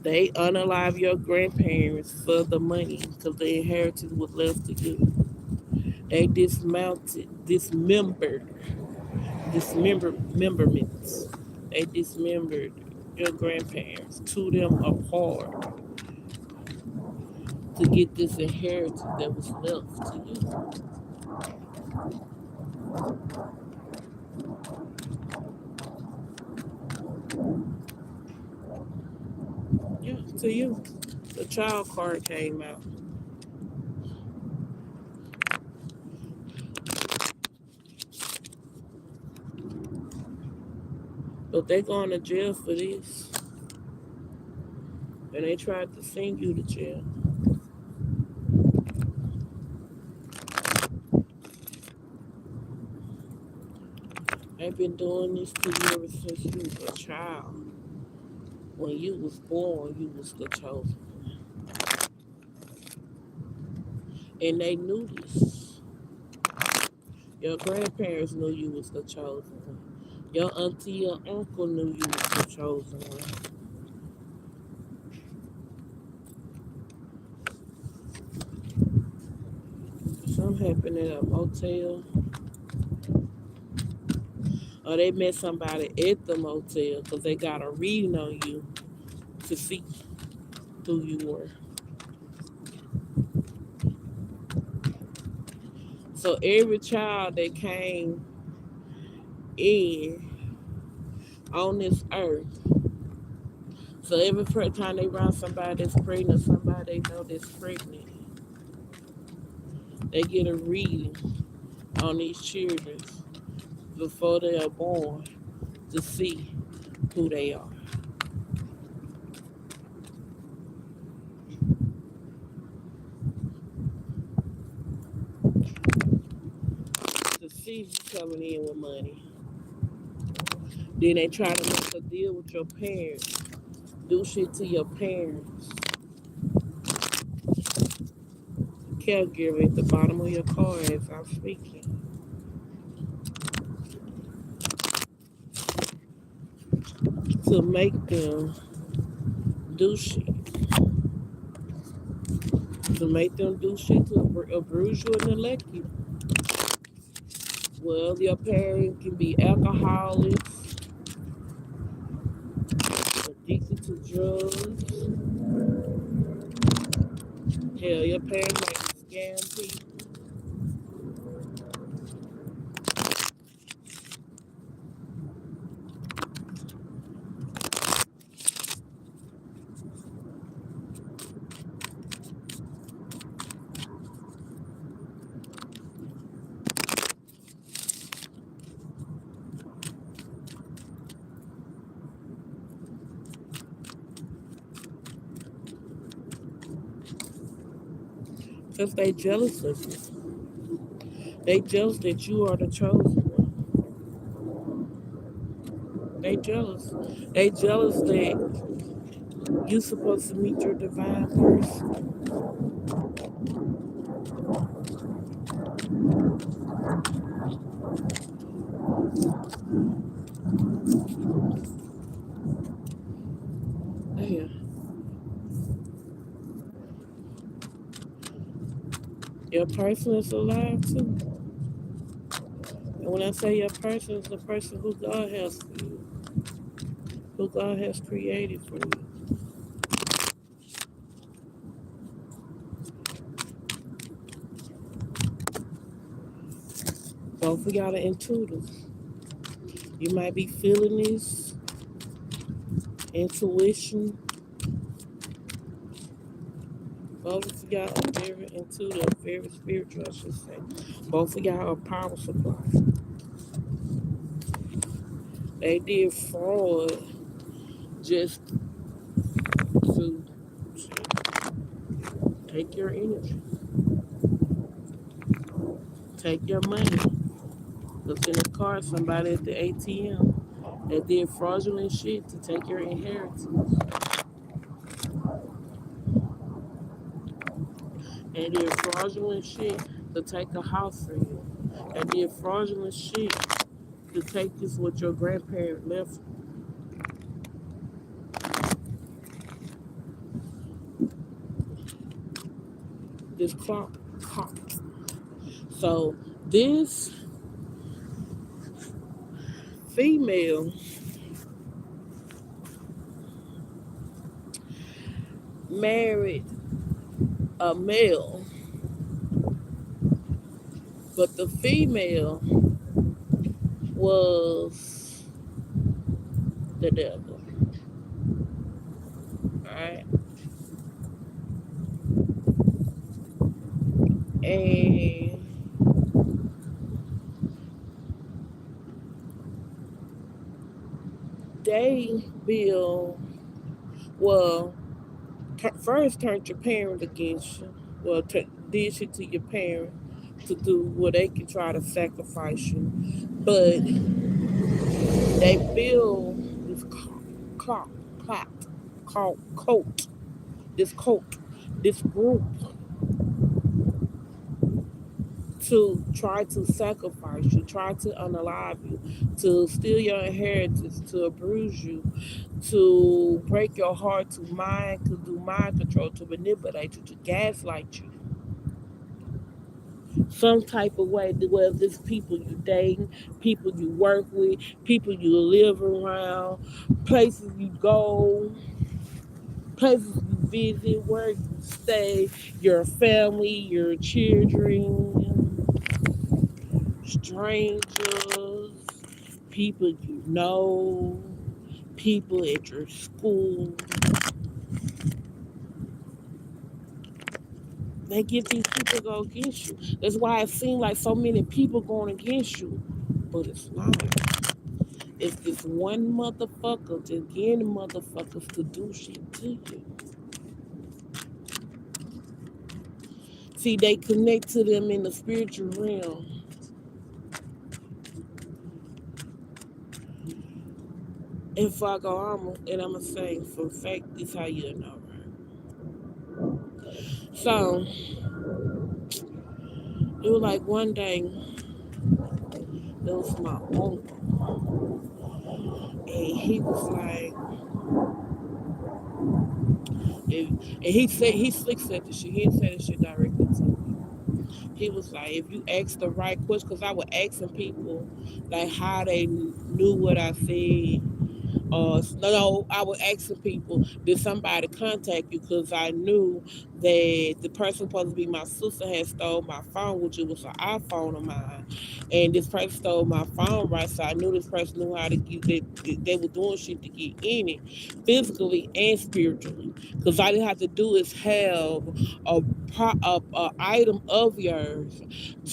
They unalive your grandparents for the money because the inheritance was left to you. They dismemberments. They dismembered your grandparents, to them apart to get this inheritance that was left to you. Yeah, to you. The child card came out. But they going to jail for this. And they tried to send you to jail. They've been doing this to you ever since you was a child. When you was born, you was the chosen. And they knew this. Your grandparents knew you was the chosen one. Your auntie or uncle knew you was the chosen one. Something happened at a motel. Or they met somebody at the motel because they got a reading on you to see who you were. So every child that came in on this earth, so every time they run somebody that's pregnant, somebody they know that's pregnant, they get a reading on these children before they are born to see who they are. To see if you coming in with money. Then they try to make a deal with your parents. Do shit to your parents. Caregiver at the bottom of your car as I'm speaking. To make them do shit. To make them do shit to abuse you and neglect you. Well, your parents can be alcoholics, addicted to drugs. Hell, your parents might scam people. Because they jealous of you. They jealous that you are the chosen one. They jealous. They jealous that you supposed to meet your divine person. Yeah. Your person is alive too. And when I say your person is the person who God has for you, who God has created for you. Both of y'all are intuitive. You might be feeling this intuition. Both of y'all are very intuitive, very spiritual, I should say. Both of y'all are power supply. They did fraud just to take your energy, take your money. Because in the car, somebody at the ATM that did fraudulent shit to take your inheritance. And did fraudulent shit to take a house from you. And did fraudulent shit to take this what your grandparent left. This clock. So this female married a male, but the female was the devil. Alright. And they build, well, first turned your parent against you. Well, did shit to your parent to do where they can try to sacrifice you. But they build this clock, clock, coat, this coat, this group to try to sacrifice you, try to unalive you, to steal your inheritance, to abuse you, to break your heart, to do mind control, to manipulate you, to gaslight you. Some type of way, whether it's people you dating, people you work with, people you live around, places you go, places you visit, where you stay, your family, your children, strangers, people you know, people at your school. They get these people to go against you. That's why it seems like so many people going against you, but it's not. It's this one motherfucker just getting motherfuckers to do shit to you. See, they connect to them in the spiritual realm. And fuck and I'ma say for fact, this how you know, right? So it was like one day, it was my uncle, and he was like, and he said he slick said the shit. He didn't say the shit directly to me. He was like, if you ask the right question, because I was asking people like how they knew what I said. No, I was asking people, did somebody contact you? Because I knew that the person supposed to be my sister had stole my phone, which it was an iPhone of mine. And this person stole my phone, right? So I knew this person knew how to get, they were doing shit to get in it, physically and spiritually. Because all you have to do is have a item of yours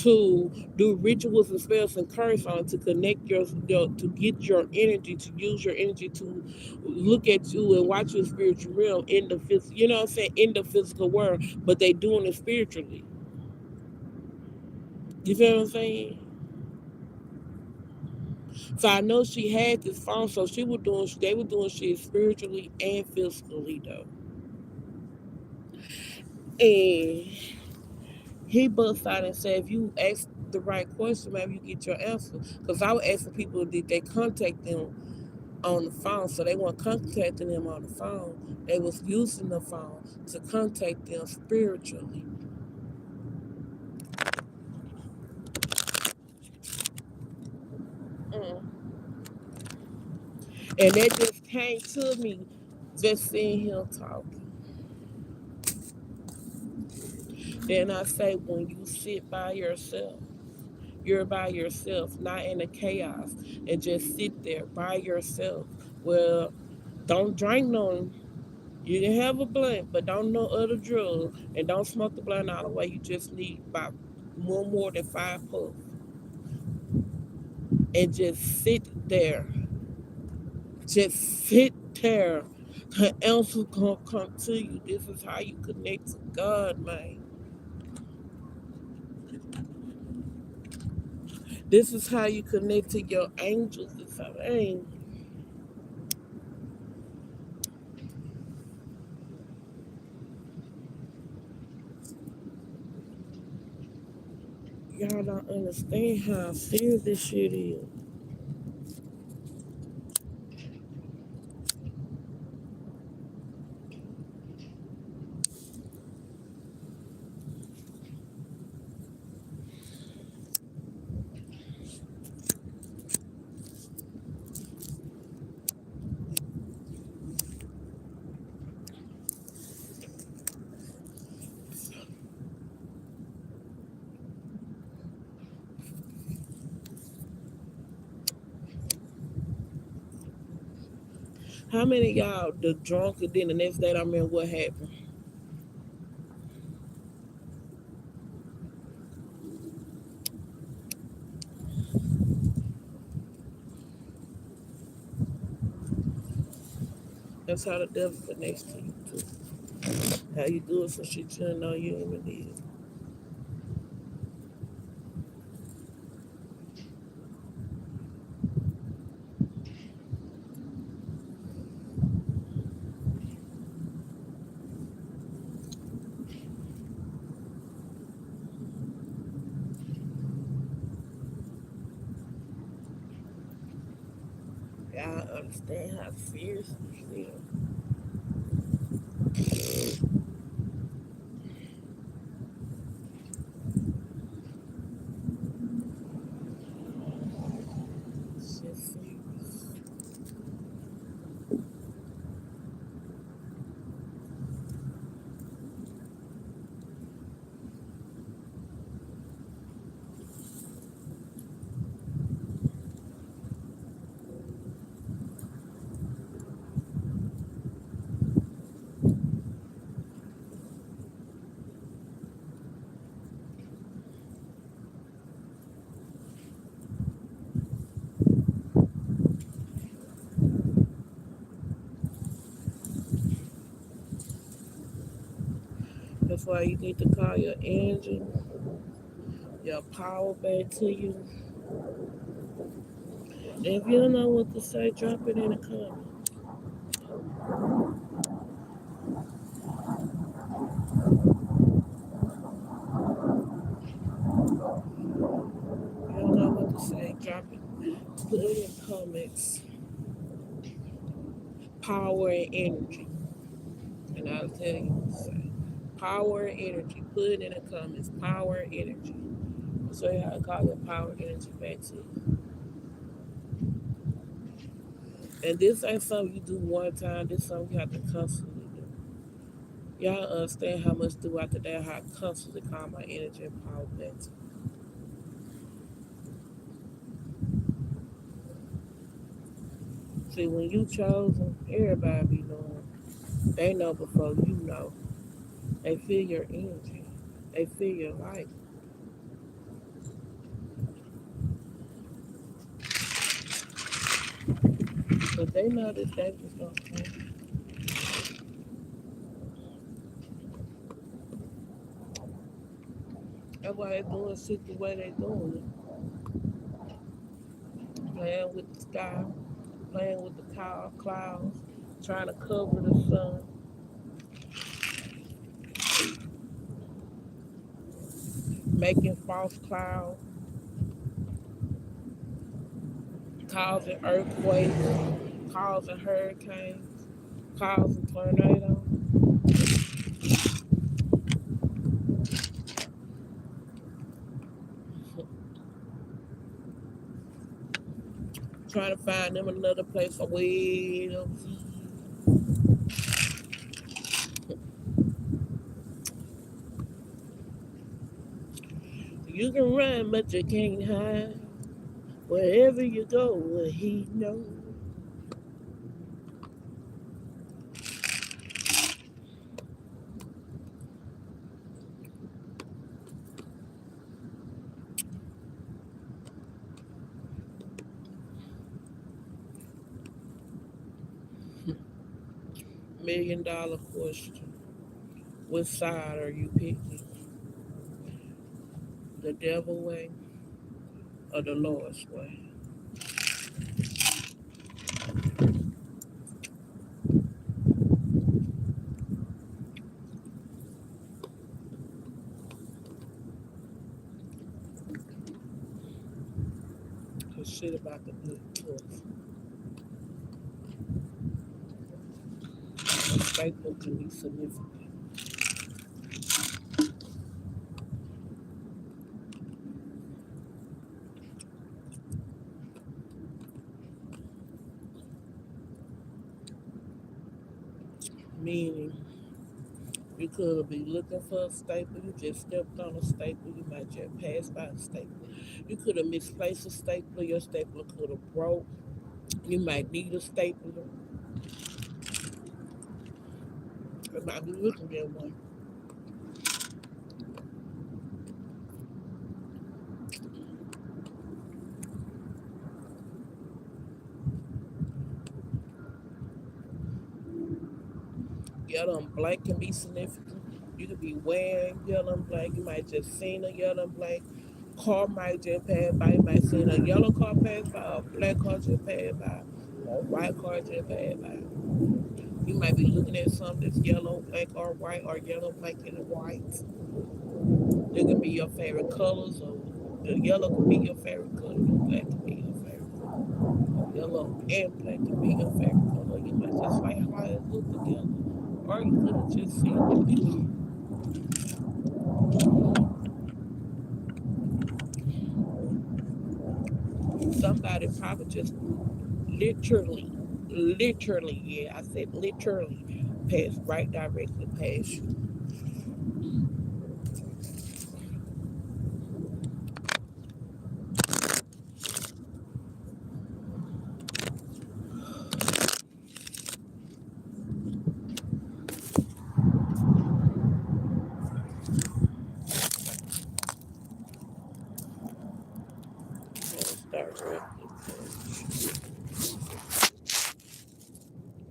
to do rituals and spells and curse on to connect your to get your energy, to use your energy to look at you and watch your spiritual realm in the physical, you know what I'm saying, in the physical world, but they doing it spiritually. You feel what I'm saying? So I know she had this phone, so they were doing shit spiritually and physically though. And he busts out and said, if you ask the right question, maybe you get your answer. Because I was asking people, did they contact them on the phone? So they weren't contacting them on the phone. They was using the phone to contact them spiritually. Mm. And that just came to me just seeing him talking. Then I say, when you sit by yourself, you're by yourself, not in the chaos, and just sit there by yourself. Well, don't drink none. You can have a blunt, but don't know other drugs, and don't smoke the blunt all the way. You just need about one more than 5 puffs, and just sit there. Just sit there. The answer gonna come to you. This is how you connect to God, man. This is how you connect to your angels. This how, man, y'all don't understand how serious this shit is. How many of y'all the drunk and then the next day I remember what happened? That's how the devil connects to you too. How you do it so she shouldn't know you even did. Y'all understand how serious this is. Shit serious. That's why you need to call your engine, your power back to you. And if you don't know what to say, drop it in the comment. If you don't know what to say, drop it. Put it in comments. Power and energy. And I'll tell you what to say. Power and energy. Put it in the comments. Power and energy. I'll show you how to call your power and energy back to you. And this ain't something you do one time. This is something you have to constantly do. Y'all understand how much throughout the day how I constantly call my energy and power back to me. See, when you chosen, everybody be knowing. They know before you know. They feel your energy. They feel your life. But they know that they was gonna come. That's why they're doing shit the way they doing it. Playing with the sky, playing with the clouds, trying to cover the sun, making false clouds, causing earthquakes, causing hurricanes, causing tornadoes. Trying to find them another place for wind. You can run, but you can't hide. Wherever you go, he knows. $1 million question. Which side are you picking? The devil way or the Lord's way? Cause shit about the good choice. A statement can be significant. Meaning, you could be looking for a staple, you just stepped on a staple, you might just pass by a staple. You could have misplaced a stapler, your stapler could have broke. You might need a stapler. You might be looking at one. Yellow and black can be significant. You could be wearing yellow and black. You might just seen a yellow and black. Car might just pass by. You might see a yellow car pass by, a black car just pass by, or a white car just pass by. You might be looking at something that's yellow, black, or white, or yellow, black, and white. It can be your favorite colors, or the yellow could be your favorite color, the black could be your favorite color. Yellow and black could be your favorite color. You might just like how it look together. Or you could have just seen the picture. Somebody probably just literally, yeah, I said literally, passed right directly past you. Passed directly past you.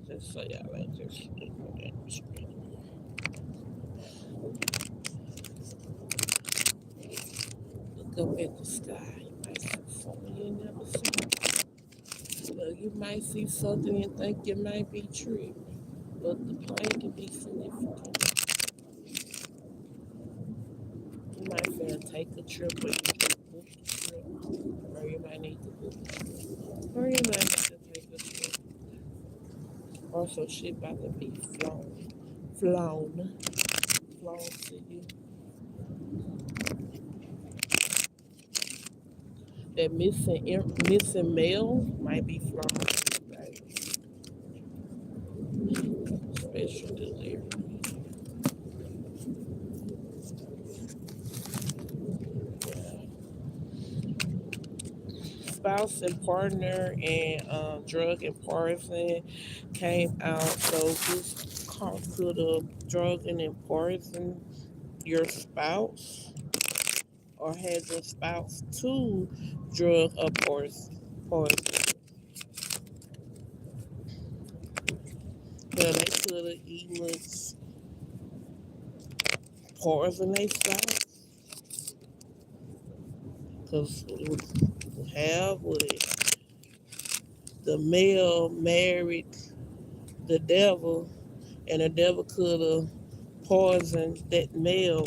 Just so y'all ain't just looking at the screen. Look up at the sky. You might see something you never saw. Well, you might see something and think it might be true, but the plane can be significant. You might fail take a trip, or you just book a trip, or you might need to book a trip, or you might need to take a trip. Also, shit about to be flown, flown to you. That missing mail might be flown, right? Special delivery. Spouse and partner and drug and poison came out. So this could have drug and poison your spouse or had your spouse to drug or poison. But they could have even poison their spouse. Because have would the male married the devil, and the devil could have poisoned that male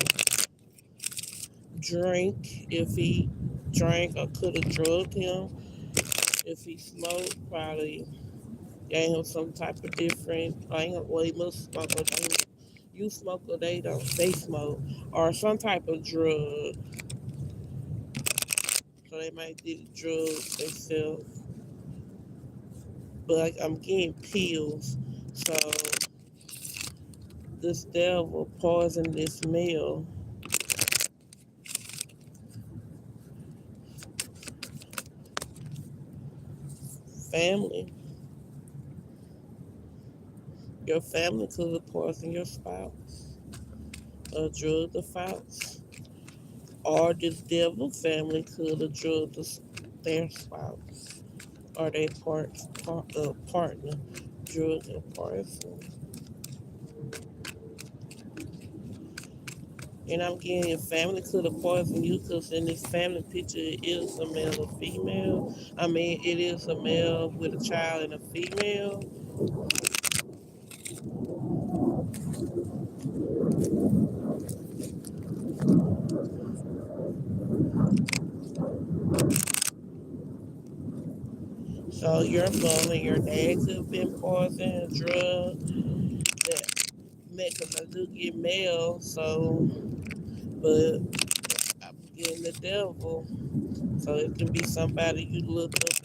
drink if he drank, or could have drugged him if he smoked. Probably gave him some type of different. I ain't well, he must smoke. Or you smoke or they don't. They smoke or some type of drug. So they might do drugs themselves. But like, I'm getting pills. So this devil poisoned this male family. Your family could have poisoned your spouse or drugged the spouse. Or this devil family could have drugged their spouse or their partner, drug and poison. And I'm getting your family could have poisoned you because in this family picture it is a male or female. I mean, it is a male with a child and a female. So your mom and your dad could have been poisoned, drugged. That make them I do get male, so but I'm getting the devil. So it can be somebody you look up as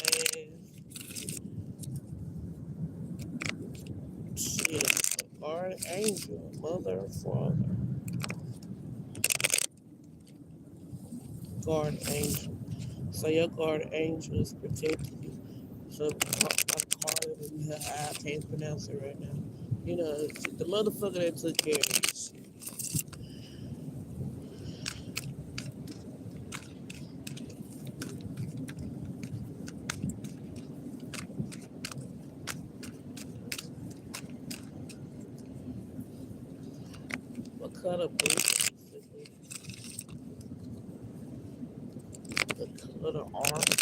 shit, a guardian angel, mother or father, guardian angel. So your guardian angel is protecting you. So I can't pronounce it right now. You know, the motherfucker that took care of this shit. What color blue? Basically, the color orange.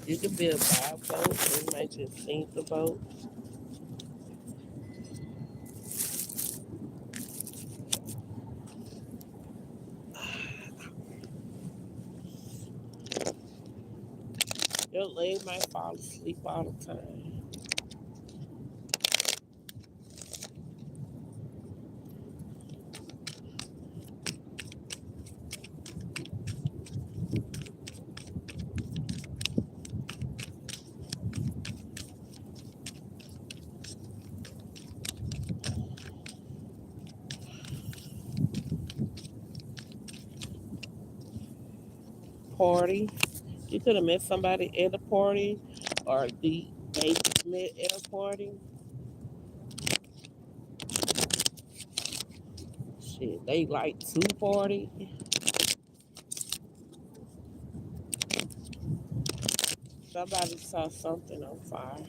You could be a bipolar. You might just think about your leg might fall asleep all the time. Party. You could have met somebody at a party, or they met at a party. Shit, they like to party. Somebody saw something on fire.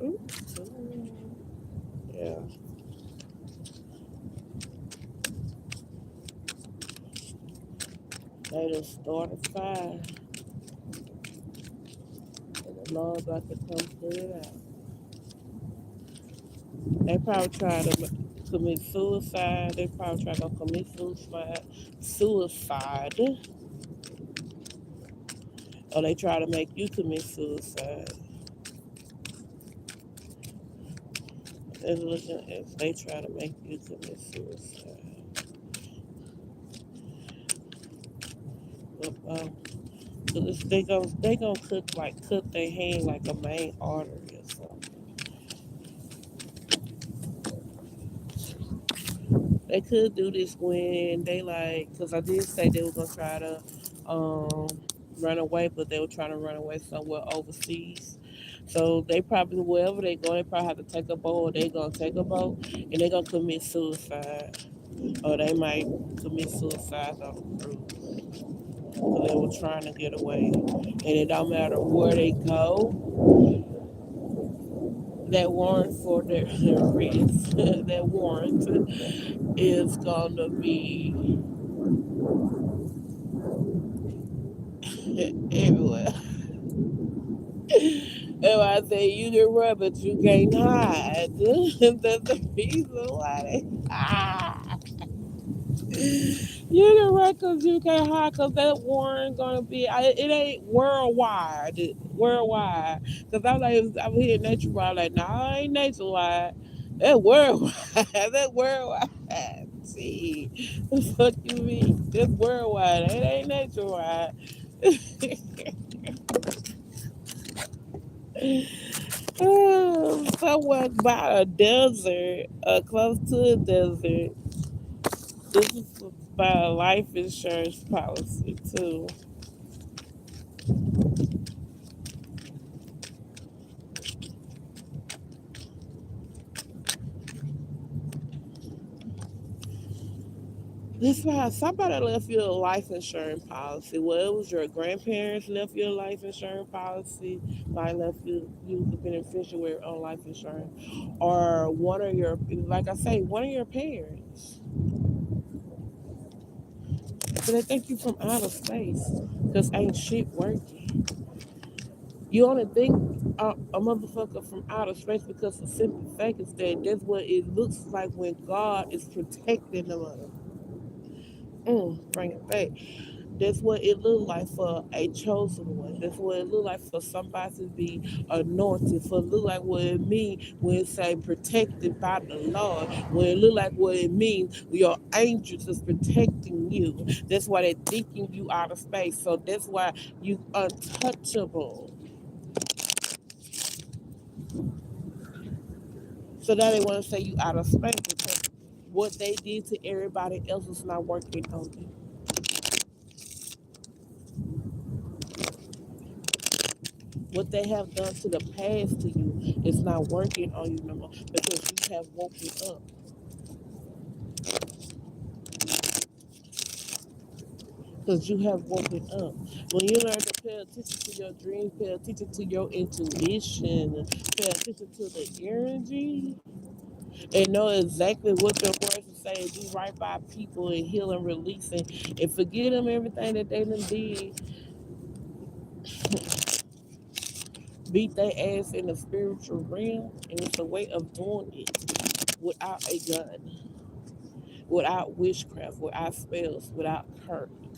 Oops. Yeah, they just started a fire, and the Lord about to come put it out. They probably try to commit suicide. They probably try to commit suicide, or they try to make you commit suicide. They're looking as they try to make you commit suicide. But, they gonna cut their hand like a main artery or something. They could do this when they like, because I did say they were gonna try to um, run away, but they were trying to run away somewhere overseas. So they probably wherever they go, they probably have to take a boat. Or they gonna take a boat and they gonna commit suicide, or they might commit suicide on the cruise. because they were trying to get away. And it don't matter where they go, that warrant for their arrest, that warrant is gonna be everywhere. And I say you can run, but you can't hide. That's the reason why they. You can run because you can't hide because that war gonna be. It ain't worldwide. Worldwide. Because I'm hearing nationwide. Like, nah, I ain't nationwide. That worldwide. That worldwide. See, the fuck you mean? That's worldwide. It ain't nationwide. Somewhere by a desert, close to a desert. This is by a life insurance policy too. This why somebody left you a life insurance policy. Well, it was your grandparents left you a life insurance policy, like left you the beneficiary on life insurance, or one of your, like I say, one of your parents. So they think you from outer space because ain't shit working. You only think a motherfucker from outer space because the simple fact is that that's what it looks like when God is protecting the mother. Bring it back. That's what it looked like for a chosen one. That's what it looked like for somebody to be anointed. For it look like what it means when it say protected by the Lord. When it look like what it means your angels is protecting you. That's why they're thinking you out of space. So that's why you untouchable. So now they want to say you out of space because what they did to everybody else is not working on you. What they have done to the past to you is not working on you no more because you have woken up. Because you have woken up. When you learn to pay attention to your dreams, pay attention to your intuition, pay attention to the energy, and know exactly what your words are saying, do right by people and heal and releasing, and forget them everything that they done did, beat their ass in the spiritual realm, and it's a way of doing it without a gun, without witchcraft, without spells, without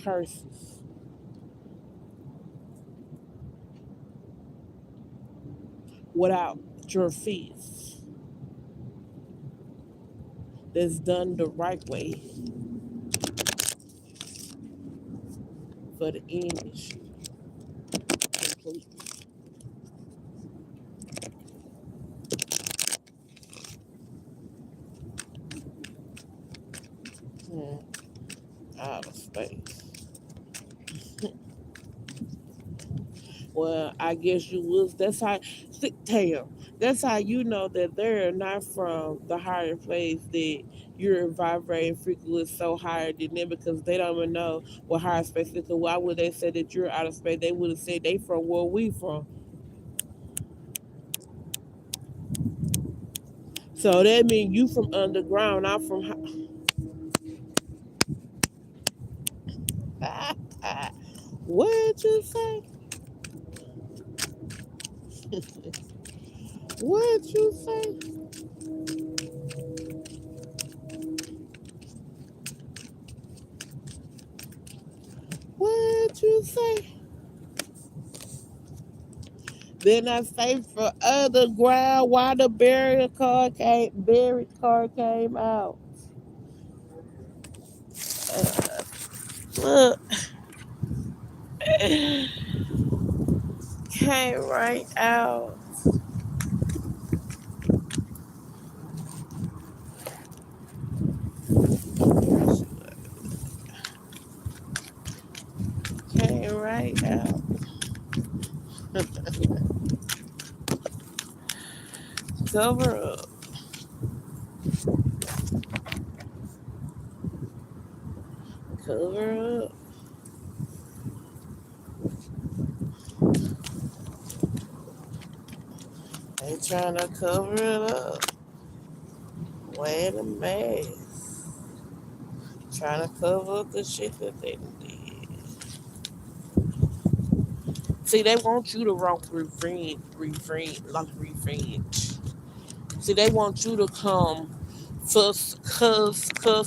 curses, without your fists. That's done the right way for the industry completely. Hmm. Out of space. Well, I guess you was. That's how. Damn. That's how you know that they're not from the higher place. That you're vibrating frequency so higher than them because they don't even know what higher space is. So why would they say that you're out of space? They would have said they from where we from. So that means you from underground. I'm from. What'd you say? What'd you say? What'd you say? Then I say for other ground why the buried car came out. Look, came right out. Came right out. Cover up. Cover up. trying to cover it up. Wearing a mask. Trying to cover up the shit that they did. See, they want you to want revenge. See, they want you to come cuss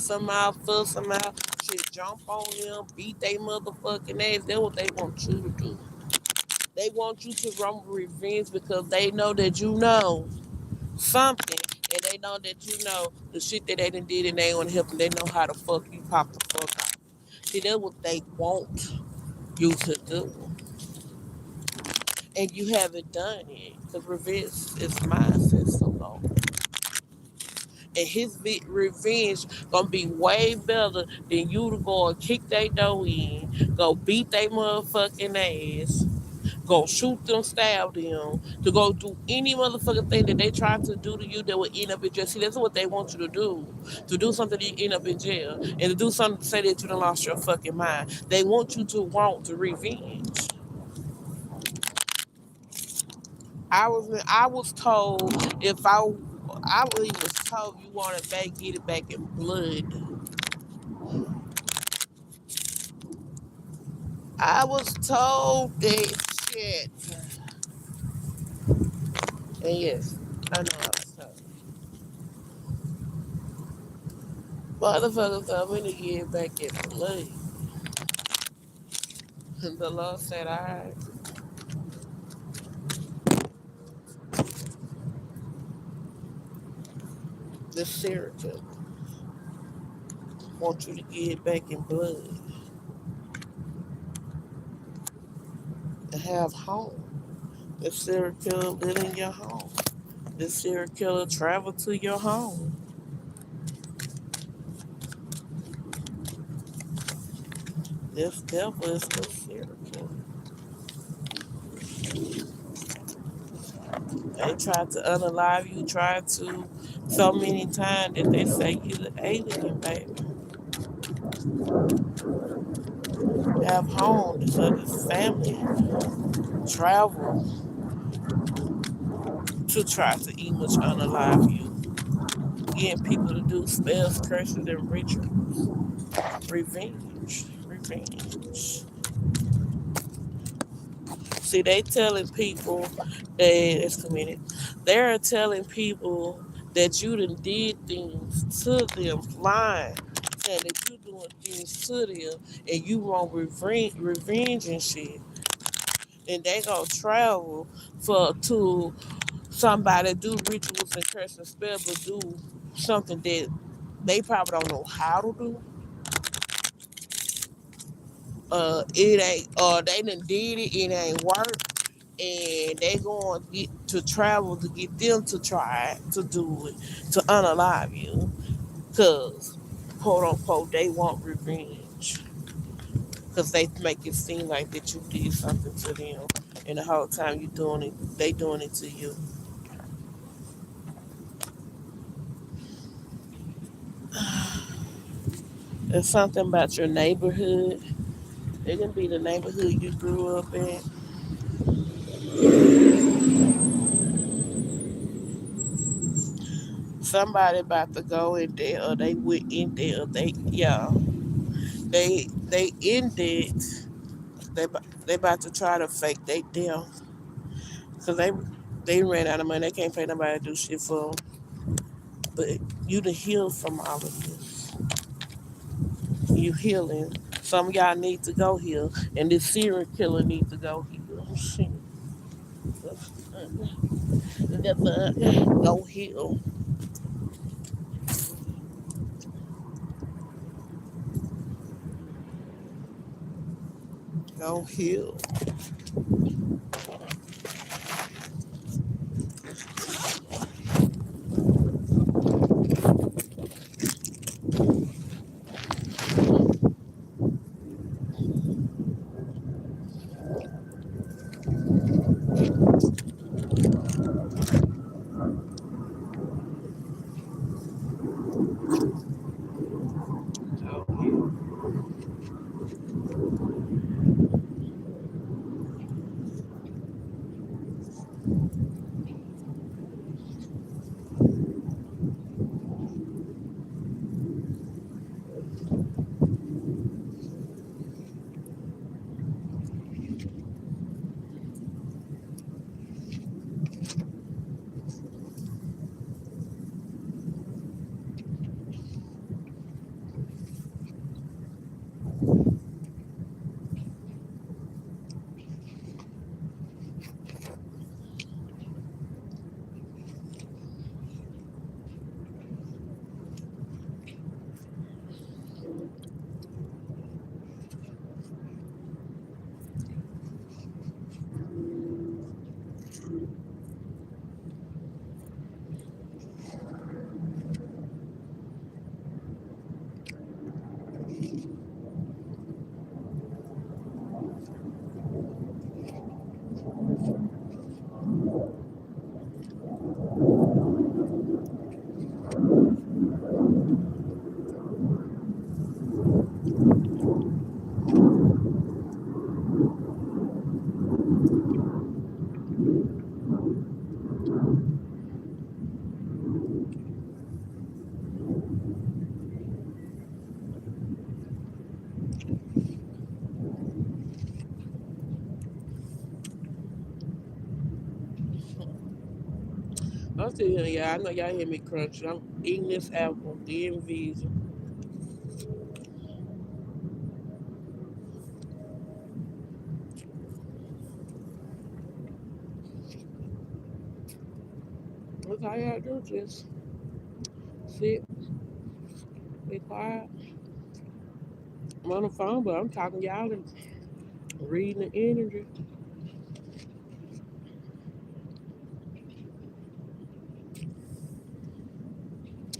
them out, fuss them out, shit, jump on them, beat they motherfucking ass. That's what they want you to do. They want you to run revenge because they know that you know something, and they know that you know the shit that they done did, and they ain't want to help them. They know how to fuck you pop the fuck out. See, that's what they want you to do, and you haven't done it because revenge is mindset so long. And his revenge gonna be way better than you to go and kick their door in, go beat their motherfucking ass, go shoot them, stab them, to go do any motherfucking thing that they try to do to you that will end up in jail. See, that's what they want you to do. To do something that you end up in jail. And to do something to say that you done lost your fucking mind. They want you to want to revenge. I was told if I really was told you want it back, get it back in blood. I was told that shit. And yes, I know I was told. Motherfuckers told me to get it back in blood. And the Lord said, alright, this serial killer want you to get it back in blood and have home. This serial killer live in your home. This serial killer travel to your home. This devil is the serial killer. They tried to unalive you, tried to so many times that they say you the alien, baby. Have home so this family travel to try to image unalive you. Getting people to do spells, curses, and rituals. Revenge. Revenge. See, they telling people that it's committed. They're telling people that you done did things to them, lying, saying that you doing things to them, and you want revenge and shit. And they gonna travel for to somebody do rituals and curse and spell, but do something that they probably don't know how to do. It ain't. They done did it. It ain't work, and they going to get to travel to get them to try to do it to unalive you, cause quote unquote they want revenge, cause they make it seem like that you did something to them, and the whole time you doing it, they doing it to you. There's something about your neighborhood. It can be the neighborhood you grew up in. Somebody about to go in there, or they went in there. They ended. They about to try to fake they death, cause they ran out of money. They can't pay nobody to do shit for them. But you to heal from all of this. You healing. Some of y'all need to go heal, and this serial killer needs to go heal. Shit. Go heal. Go heal. Go heal. still here, y'all. I know y'all hear me crunching. I'm eating this apple, DMV's. That's all y'all do. Just sit, be quiet. I'm on the phone, but I'm talking to y'all and reading the energy.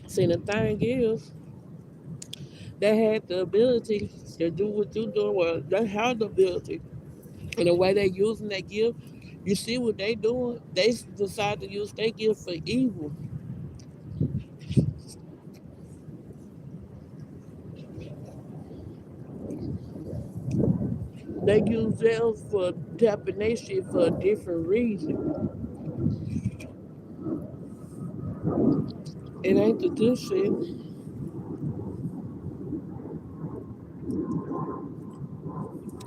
See, the thing is, they had the ability to do what you doing. Well, they have the ability. And the way they using that gift, you see what they doing? They decide to use their gift for evil. They use them for tapping their shit for a different reason. It ain't the good shit.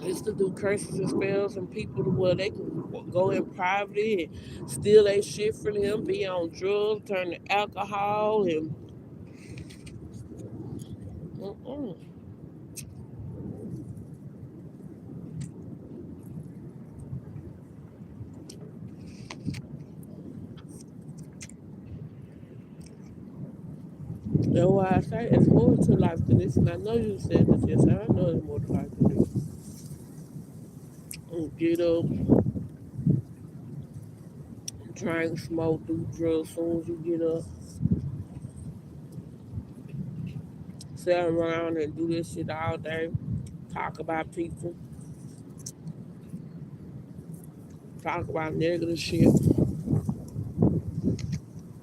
It's to do curses and spells and people to where they can go in private and steal their shit from them, be on drugs, turn to alcohol, and mm-mm. That's why I say it's more to life than this. And I know you said this, yes, I know it's more to life than this. Get up, drink, smoke, do drugs as soon as you get up, sit around and do this shit all day, talk about people, talk about negative shit.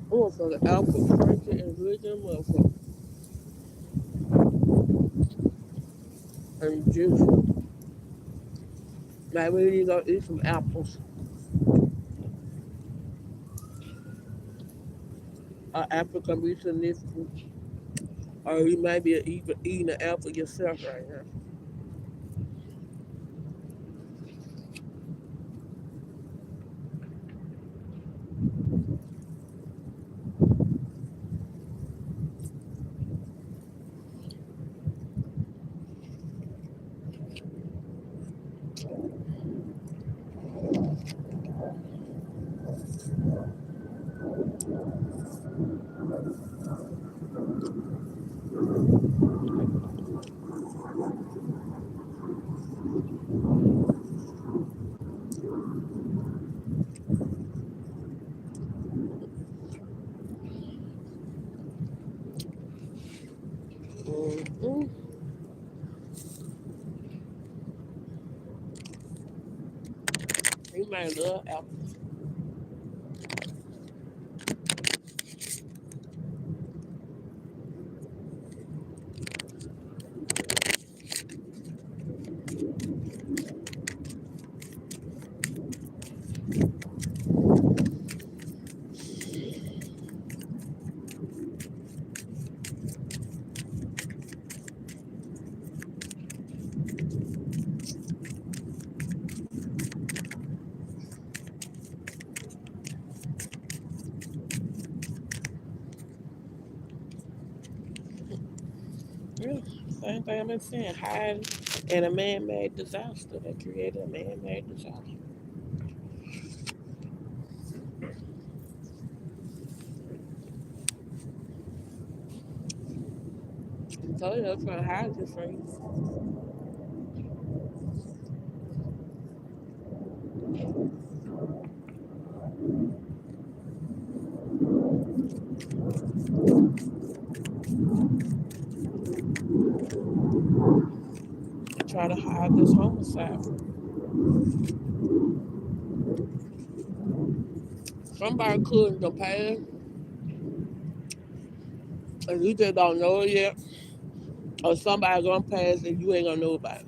Motherfucker, alpha, drinking, and drinking, motherfucker. And juice. Maybe we need to go eat some apples. An apple can be significant. Or you might be even eating an apple yourself right now. Mm-hmm. You might love apples. Yeah, same thing I've been saying. Hiding in a man-made disaster. They created a man-made disaster. I told you they're trying to hide this from you. They try to hide this homicide. Somebody could in the past, and you just don't know it yet, or somebody gonna pass and you ain't gonna know about it.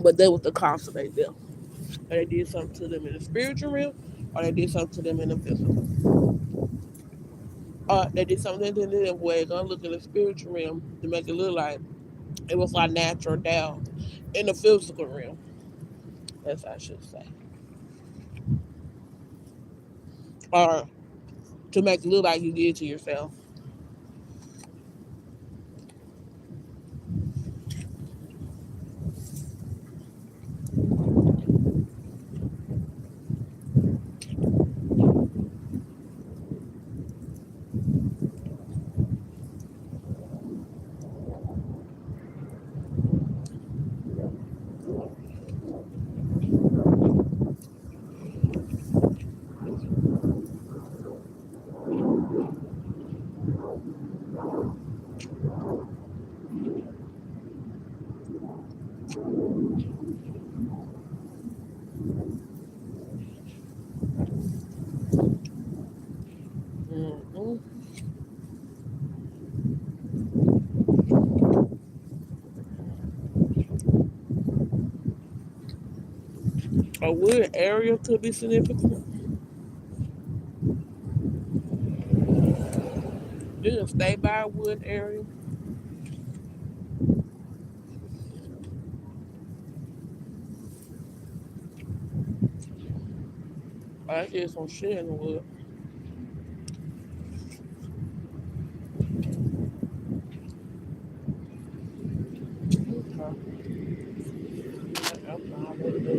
But that was the cause of their death. Or they did something to them in the spiritual realm, or they did something to them in the physical. Or they did something to them where it's gonna look in the spiritual realm to make it look like it was like natural death in the physical realm. That's what I should say. or to make it look like you did to yourself. Mm-hmm. A wood area could be significant. You can stay by a wood area. I did some shit in the wood. Okay. That's fine with me.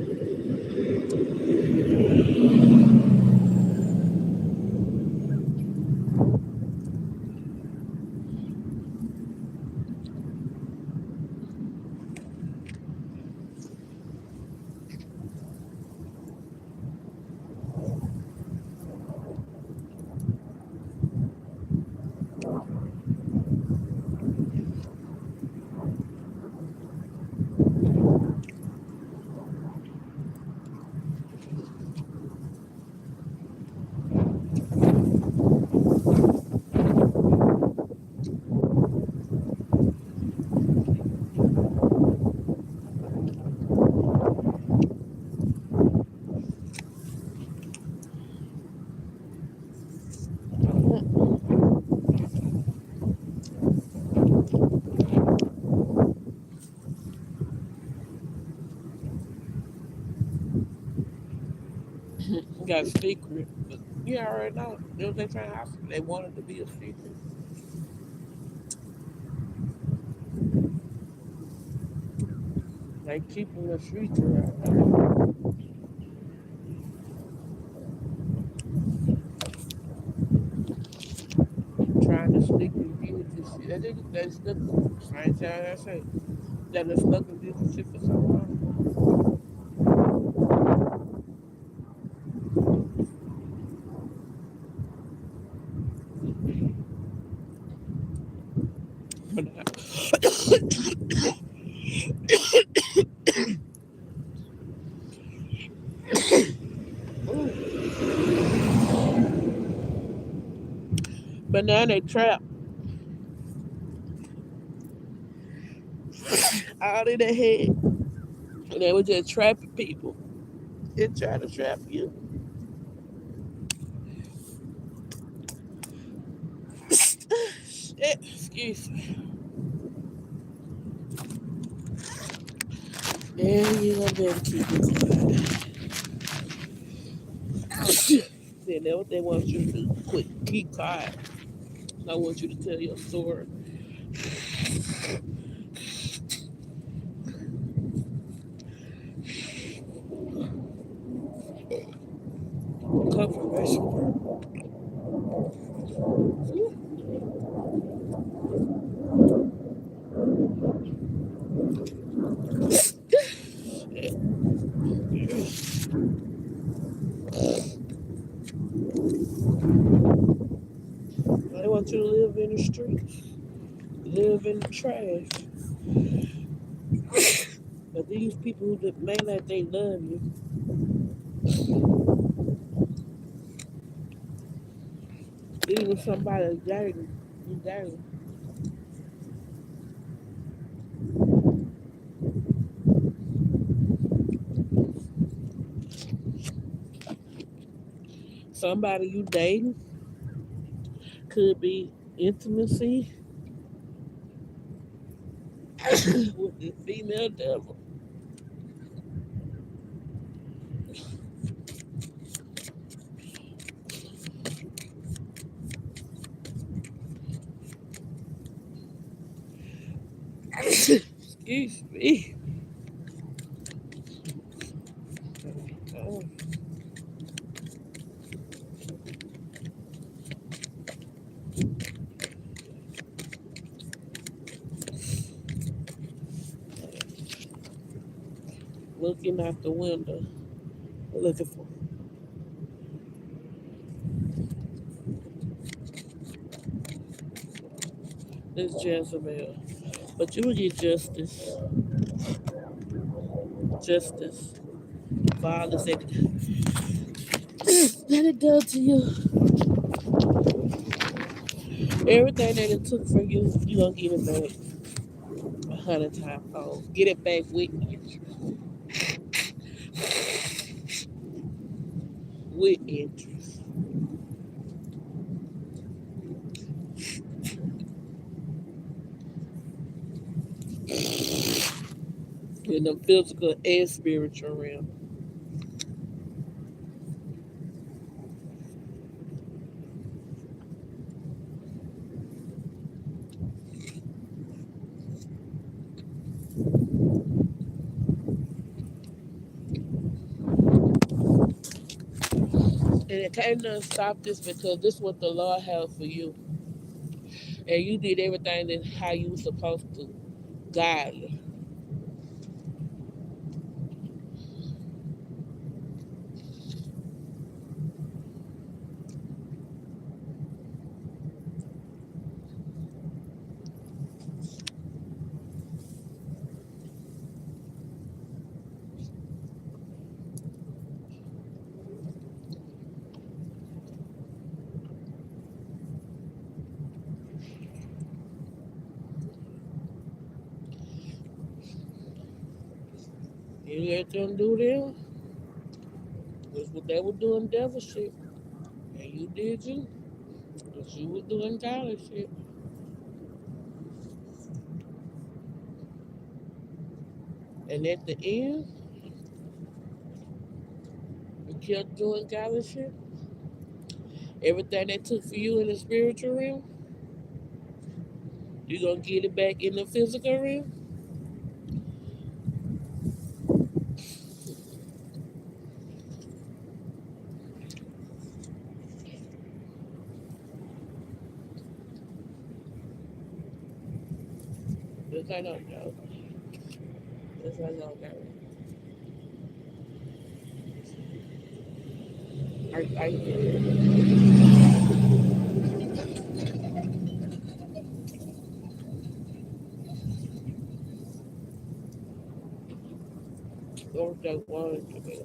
You got a secret. But you already know. They was they trying to hide. They wanted to be a secret. They keeping the secret right now. Trying to sneak and get it. This shit. They stuck. Same time I say. That they stuck and did the shit for so long. But, but now they trap all in their head. And they were just trapping people. They trying to trap you. Shit. Excuse me. Yeah, you gonna better keep it quiet. Then that's what they want you to do. Quit, keep quiet. I want you to tell your story. Confirmation. They want you to live in the streets, live in the trash. But these people that may like they love you, even somebody dirty, you dirty. Somebody you dating could be intimacy with the female devil. Excuse me. Oh, looking out the window, looking for this Jezebel. But you will get justice for all the that it does to you. Everything that it took from you, you gonna get it back 100 times. Oh, get it back with interest. In the physical and spiritual realm. And it can't nothing stop this because this is what the Lord has for you. And you did everything that how you were supposed to. Godly. You let them do them. That's what they were doing devil shit. And you did you. Because you were doing godly shit. And at the end, you kept doing godly shit. Everything they took for you in the spiritual realm, you gonna get it back in the physical realm. This ain't no joke. This ain't no joke. I don't just want to be.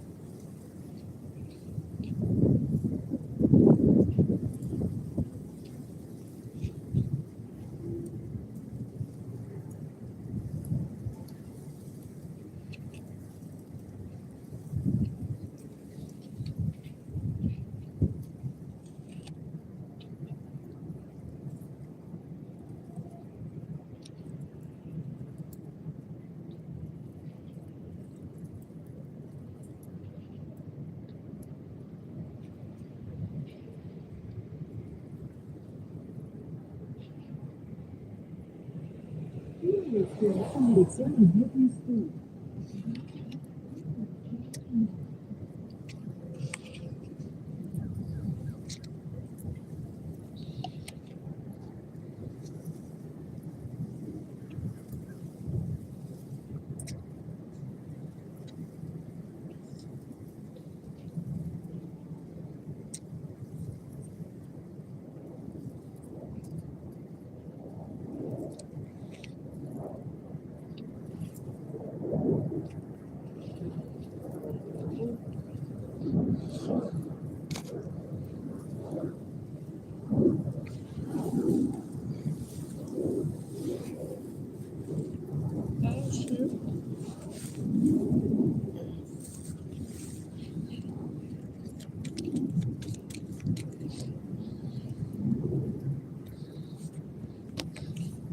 Oh shit.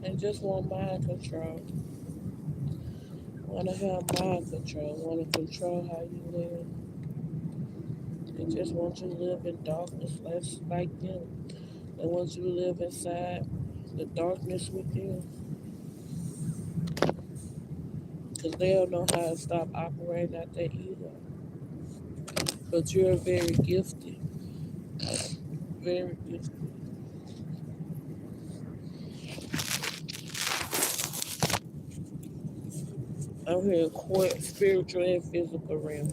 And just want mind control. Want to have mind control. Want to control how you live. They just want you to live in darkness like them. They want you to live inside the darkness with them. because they don't know how to stop operating out their ego. But you're very gifted, very gifted. I'm here in court, spiritual and physical realm.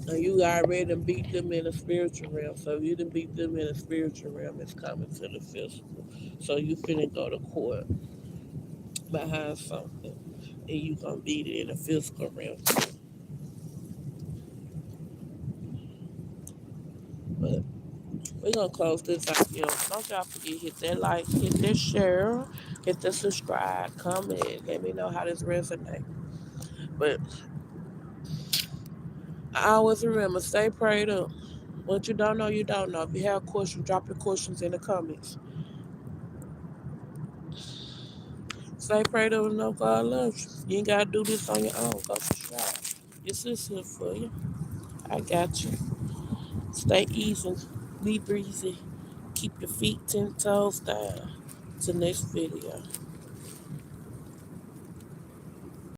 And you already beat them in the spiritual realm. So if you didn't beat them in the spiritual realm, it's coming to the physical. So you finna go to court behind something, and you gonna beat it in the physical realm. But we're gonna close this out, yo. Don't y'all forget, hit that like, hit that share, hit the subscribe, comment, let me know how this resonates. But I always remember, stay prayed up. What you don't know, you don't know. If you have questions, drop your questions in the comments. Stay prayed up and know God loves you. You ain't gotta do this on your own. Go subscribe. This is here for you. I got you. Stay easy. Be breezy. Keep your feet 10 toes down. Till next video.